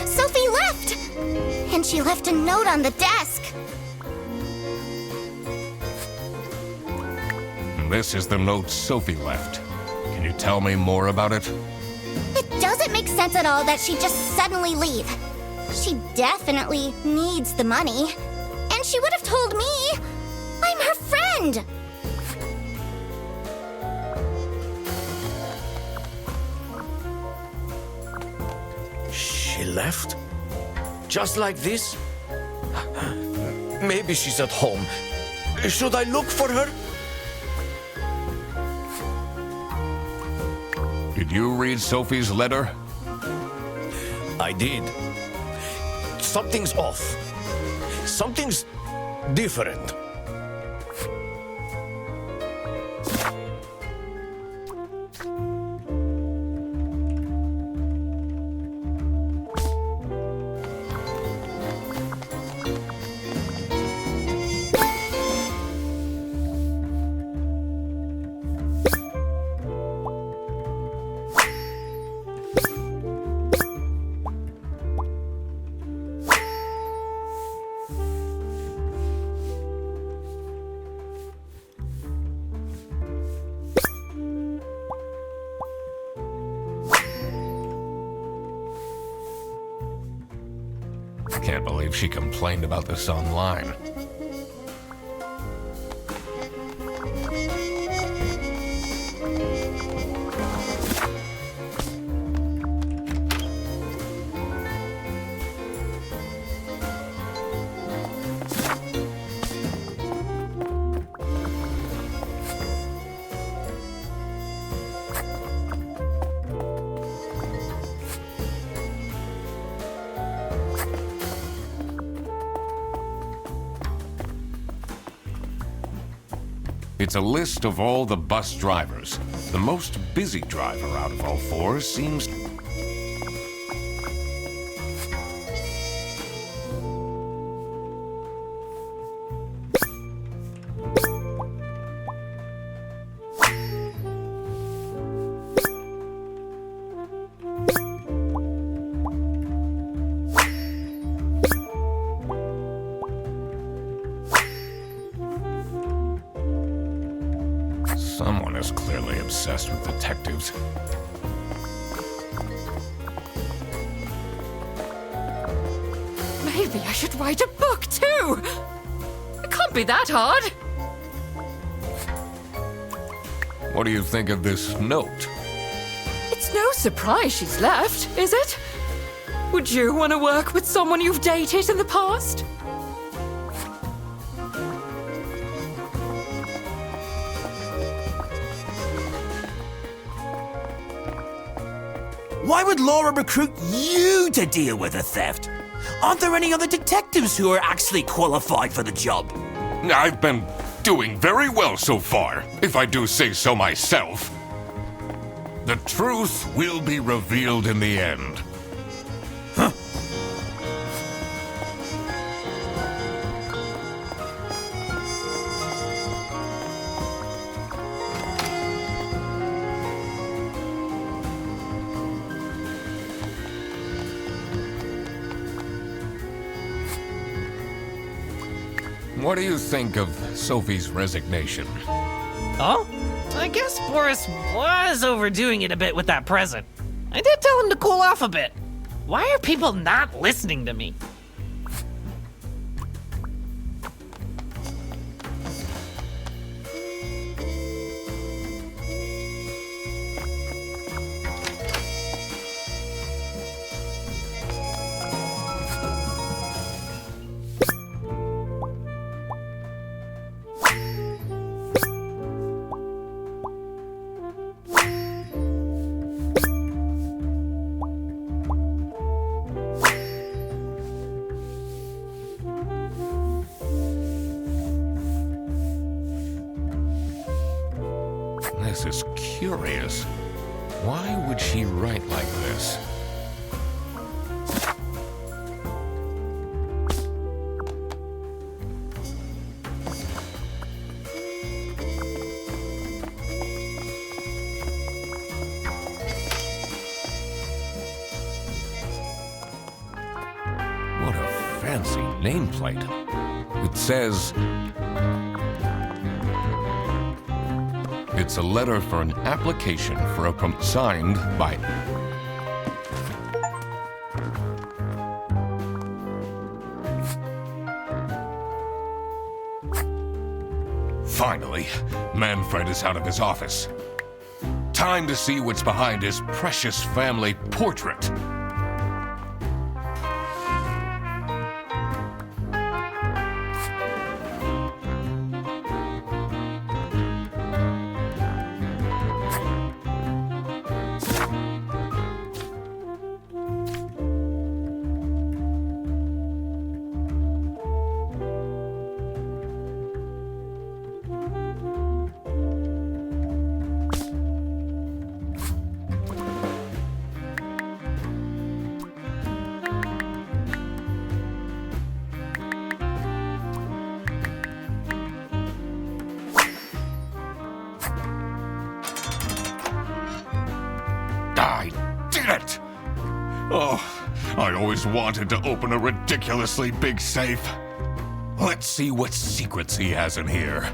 Sophie left! And she left a note on the desk. This is the note Sophie left. Can you tell me more about it? It doesn't make sense at all that she'd just suddenly leave. She definitely needs the money. And she would have told me. I'm her friend. She left? Just like this? Maybe she's at home. Should I look for her? Did you read Sophie's letter? I did. Something's off. Something's different. Can't believe she complained about this online. It's a list of all the bus drivers. The most busy driver out of all four seems... Someone is clearly obsessed with detectives. Maybe I should write a book too. It can't be that hard. What do you think of this note? It's no surprise she's left, is it? Would you want to work with someone you've dated in the past? Why would Laura recruit you to deal with the theft? Aren't there any other detectives who are actually qualified for the job? I've been doing very well so far, if I do say so myself. The truth will be revealed in the end. what do you think of Sophie's resignation? Oh? I guess Boris was overdoing it a bit with that present. I did tell him to cool off a bit. Why are people not listening to me? This is curious. Why would she write like this? What a fancy nameplate. It says, it's a letter for an application for a signed by... Finally, Manfred is out of his office. Time to see what's behind his precious family portrait. I did it! Oh, I always wanted to open a ridiculously big safe. Let's see what secrets he has in here.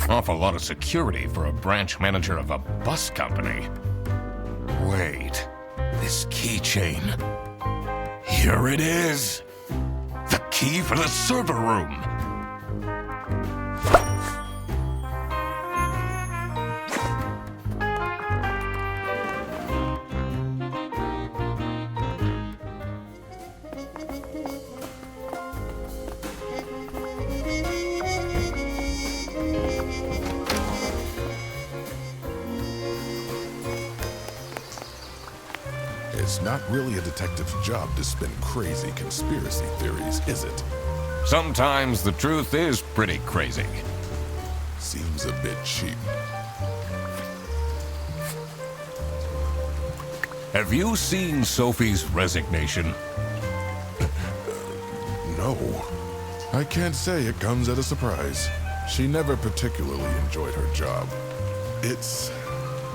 Awful lot of security for a branch manager of a bus company. Wait, this keychain. Here it is. The key for the server room. It's not really a detective's job to spin crazy conspiracy theories, is it? Sometimes the truth is pretty crazy. Seems a bit cheap. Have you seen Sophie's resignation? No. I can't say it comes at a surprise. She never particularly enjoyed her job. It's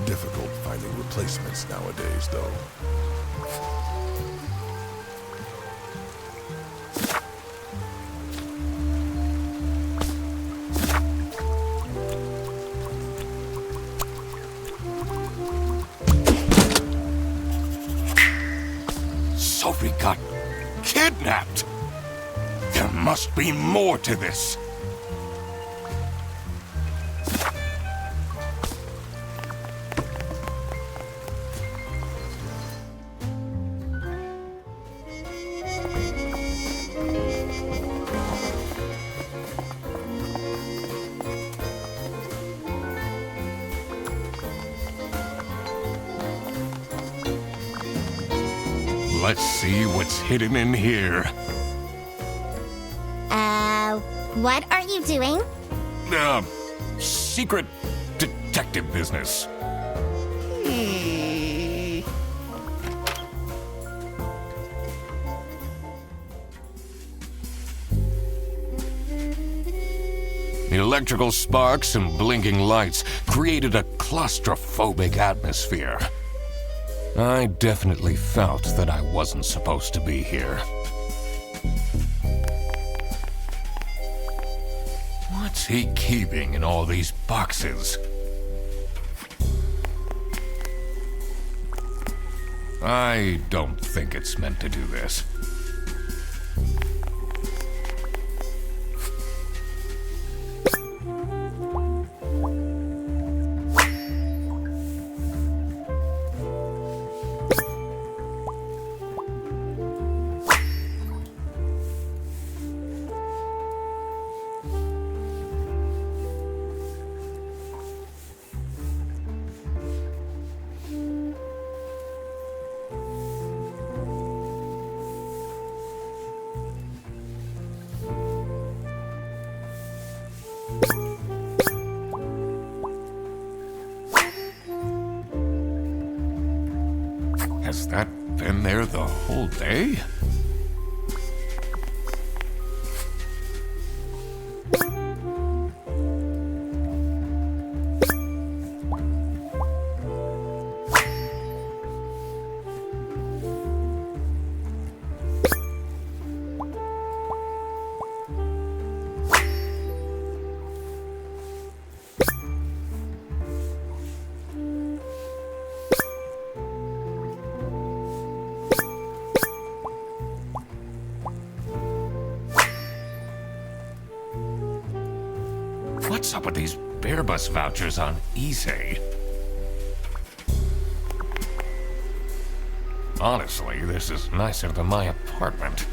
difficult finding replacements nowadays, though. Sophie got kidnapped. There must be more to this. Let's see what's hidden in here. What are you doing? Secret detective business. Electrical sparks and blinking lights created a claustrophobic atmosphere. I definitely felt that I wasn't supposed to be here. What's he keeping in all these boxes? I don't think it's meant to do this. Has that been there the whole day? What's up with these Bearbus vouchers on eBay? Honestly, this is nicer than my apartment.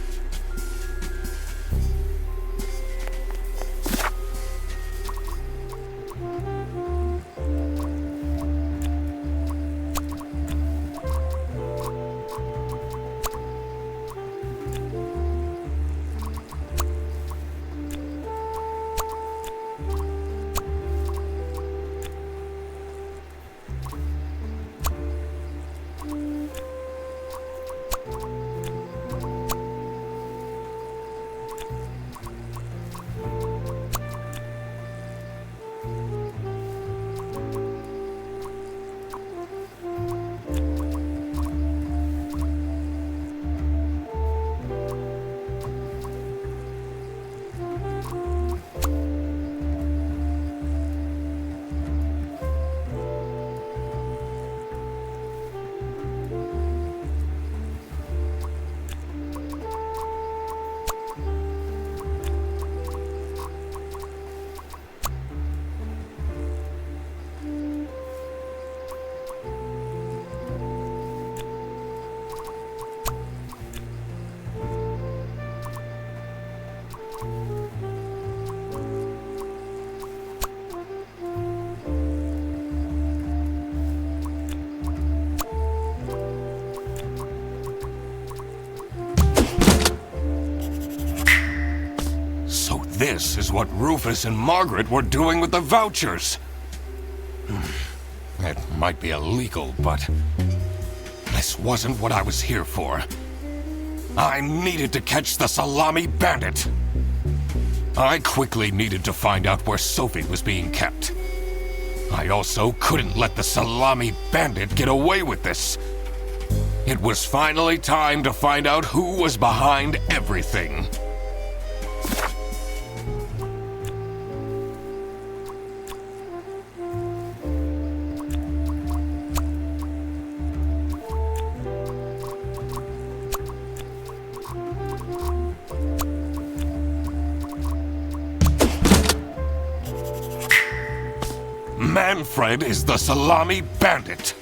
This is what Rufus and Margaret were doing with the vouchers. It might be illegal, but this wasn't what I was here for. I needed to catch the Salami bandit. I quickly needed to find out where Sophie was being kept. I also couldn't let the Salami bandit get away with this. It was finally time to find out who was behind everything. Manfred is the Salami bandit.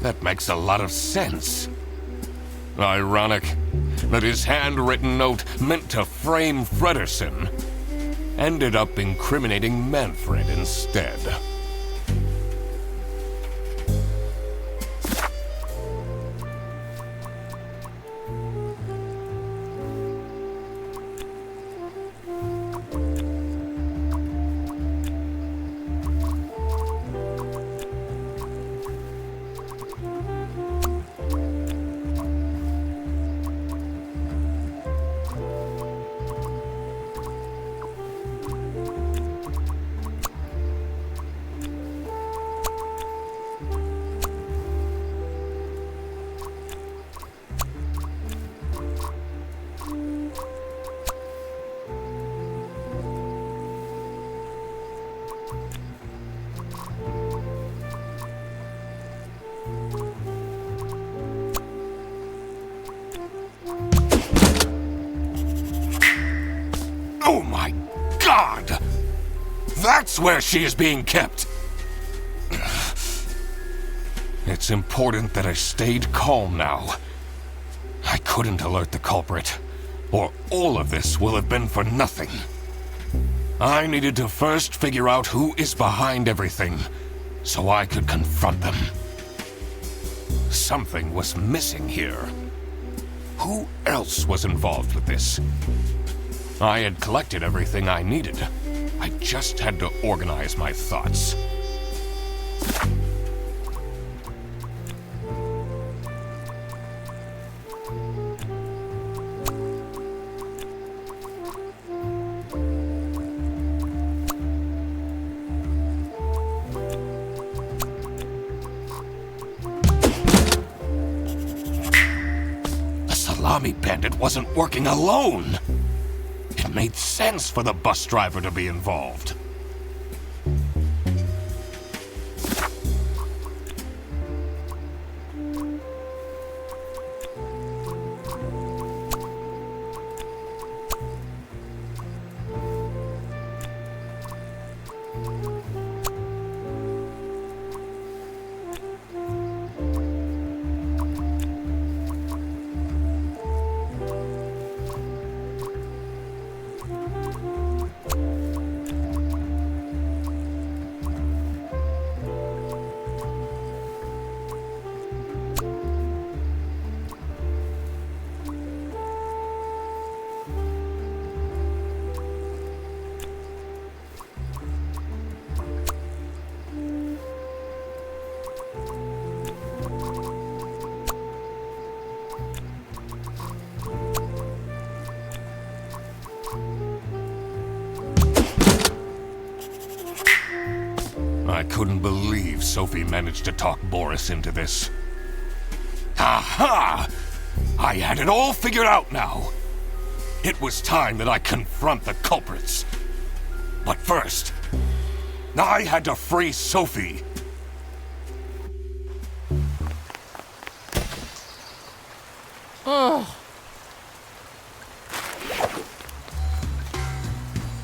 That makes a lot of sense. Ironic that his handwritten note meant to frame Fredersen ended up incriminating Manfred instead. Oh my God! That's where she is being kept! It's important that I stayed calm now. I couldn't alert the culprit, or all of this will have been for nothing. I needed to first figure out who is behind everything, so I could confront them. Something was missing here. Who else was involved with this? I had collected everything I needed. I just had to organize my thoughts. Salami bandit wasn't working alone. It made sense for the bus driver to be involved. I couldn't believe Sophie managed to talk Boris into this. Aha! I had it all figured out now. It was time that I confront the culprits. But first, I had to free Sophie. Oh.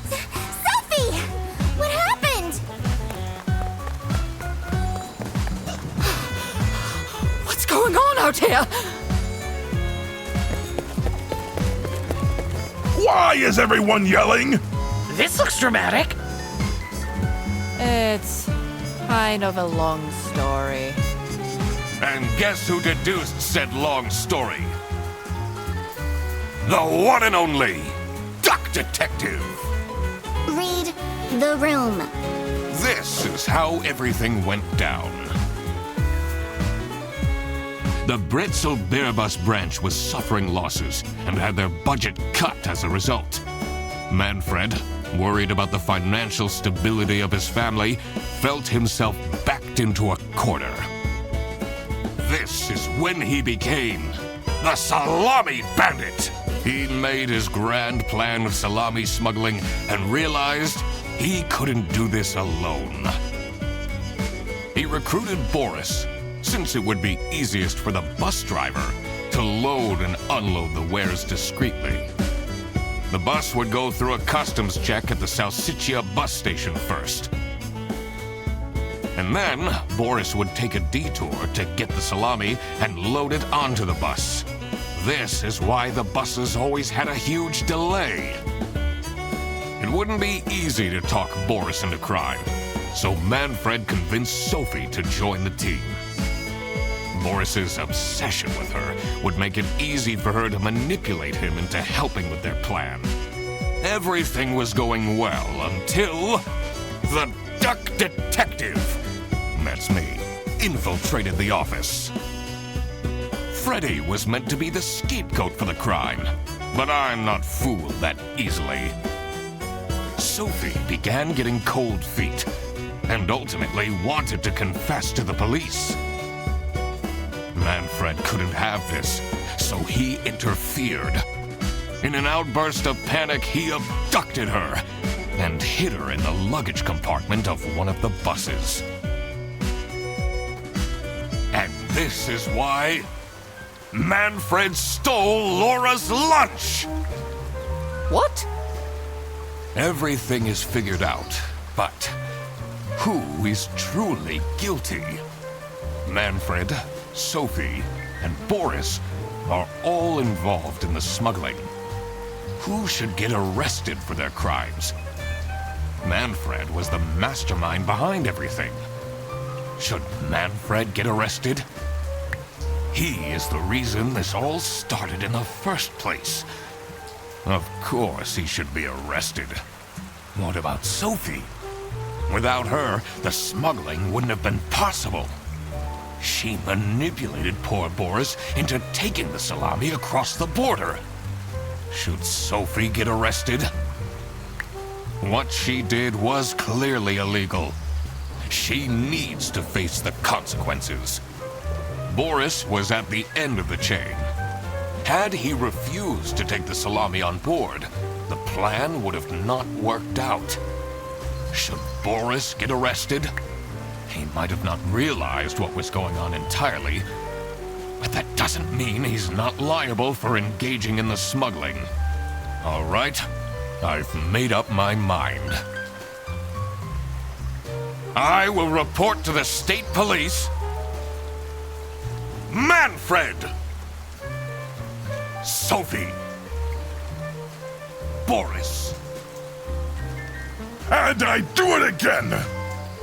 Sophie! What happened? What's going on out here? Why is everyone yelling? This looks dramatic. It's kind of a long story. And guess who deduced said long story? The one and only Duck Detective! Read the room. This is how everything went down. The Bretzel Bearbus branch was suffering losses and had their budget cut as a result. Manfred, worried about the financial stability of his family, felt himself backed into a corner. This is when he became the Salami Bandit. He made his grand plan of salami smuggling and realized he couldn't do this alone. He recruited Boris, since it would be easiest for the bus driver to load and unload the wares discreetly. The bus would go through a customs check at the Salsiccia bus station first. And then, Boris would take a detour to get the salami and load it onto the bus. This is why the buses always had a huge delay. It wouldn't be easy to talk Boris into crime, so Manfred convinced Sophie to join the team. Boris's obsession with her would make it easy for her to manipulate him into helping with their plan. Everything was going well until the Duck Detective, that's me, infiltrated the office. Freddy was meant to be the scapegoat for the crime, but I'm not fooled that easily. Sophie began getting cold feet and ultimately wanted to confess to the police. Manfred couldn't have this, so he interfered. In an outburst of panic, he abducted her and hid her in the luggage compartment of one of the buses. And this is why Manfred stole Laura's lunch! What? Everything is figured out, but who is truly guilty? Manfred, Sophie, and Boris are all involved in the smuggling. Who should get arrested for their crimes? Manfred was the mastermind behind everything. Should Manfred get arrested? He is the reason this all started in the first place. Of course he should be arrested. What about Sophie? Without her, the smuggling wouldn't have been possible. She manipulated poor Boris into taking the salami across the border. Should Sophie get arrested? What she did was clearly illegal. She needs to face the consequences. Boris was at the end of the chain. Had he refused to take the salami on board, the plan would have not worked out. Should Boris get arrested? He might have not realized what was going on entirely, but that doesn't mean he's not liable for engaging in the smuggling. All right, I've made up my mind. I will report to the state police. Manfred! Sophie! Boris! And I do it again!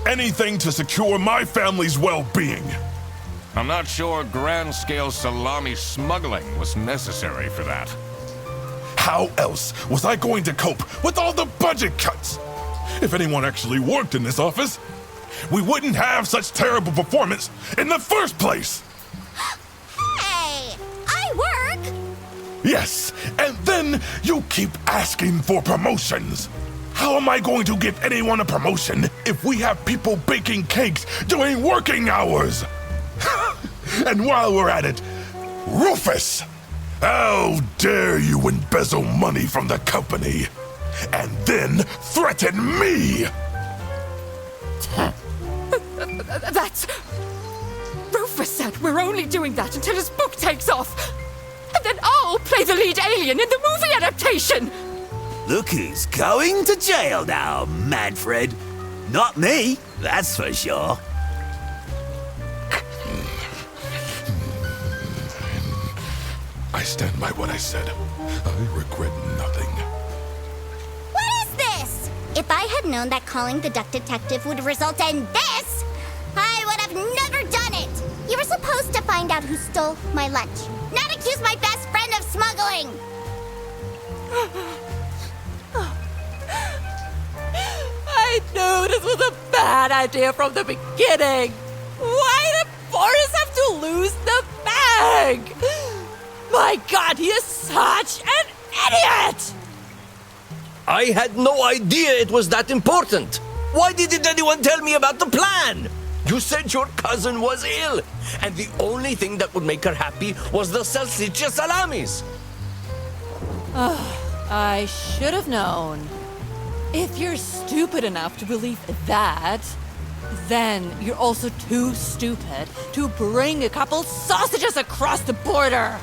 Anything to secure my family's well-being. I'm not sure grand-scale salami smuggling was necessary for that. How else was I going to cope with all the budget cuts? If anyone actually worked in this office, we wouldn't have such terrible performance in the first place! Hey! I work! Yes, and then you keep asking for promotions. How am I going to give anyone a promotion if we have people baking cakes during working hours? And while we're at it, Rufus! How dare you embezzle money from the company and then threaten me? That's... Rufus said we're only doing that until his book takes off. And then I'll play the lead alien in the movie adaptation. Look who's going to jail now, Manfred. Not me, that's for sure. I stand by what I said. I regret nothing. What is this? If I had known that calling the duck detective would result in this, I would have never done it. You were supposed to find out who stole my lunch, not accuse my best friend of smuggling. I knew this was a bad idea from the beginning. Why did Boris have to lose the bag? My God, he is such an idiot! I had no idea it was that important. Why didn't anyone tell me about the plan? You said your cousin was ill, and the only thing that would make her happy was the salsiccia salamis. I should have known. If you're stupid enough to believe that, then you're also too stupid to bring a couple sausages across the border.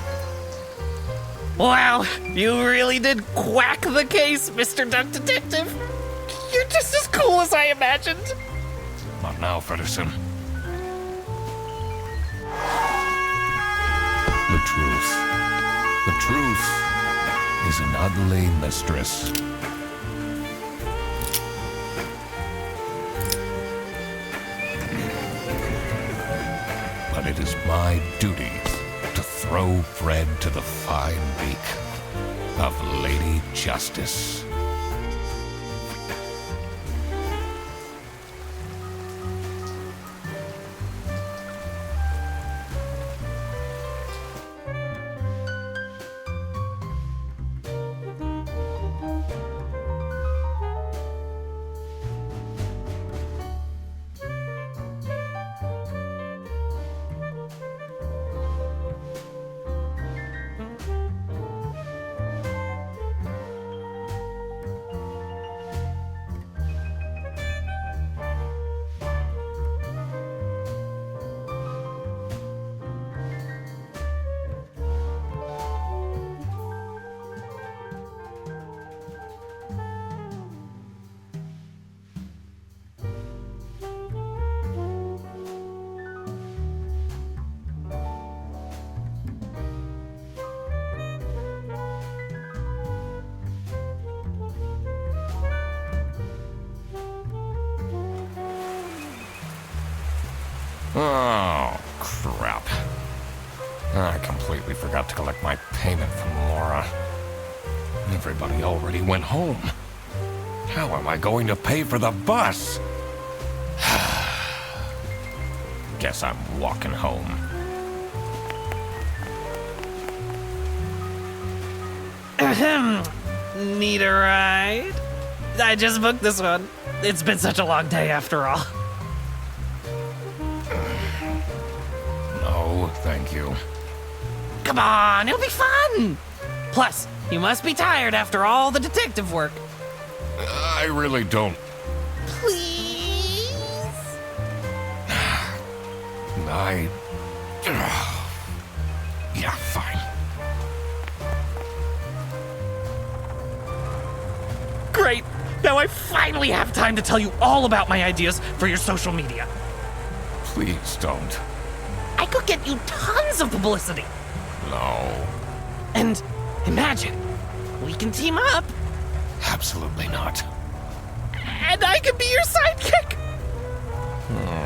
Wow, you really did quack the case, Mr. Duck Detective. You're just as cool as I imagined. Not now, Fedderson. The truth. The truth is an ugly mistress. But it is my duty to throw bread to the fine beak of Lady Justice. Oh, crap. I completely forgot to collect my payment from Laura. Everybody already went home. How am I going to pay for the bus? Guess I'm walking home. Need a ride? I just booked this one. It's been such a long day after all. No, thank you. Come on, it'll be fun! Plus, you must be tired after all the detective work. I really don't. Please? Yeah, fine. Great! Now I finally have time to tell you all about my ideas for your social media. Please don't. I could get you tons of publicity. No. And imagine, we can team up, Absolutely not. and I could be your sidekick. Oh,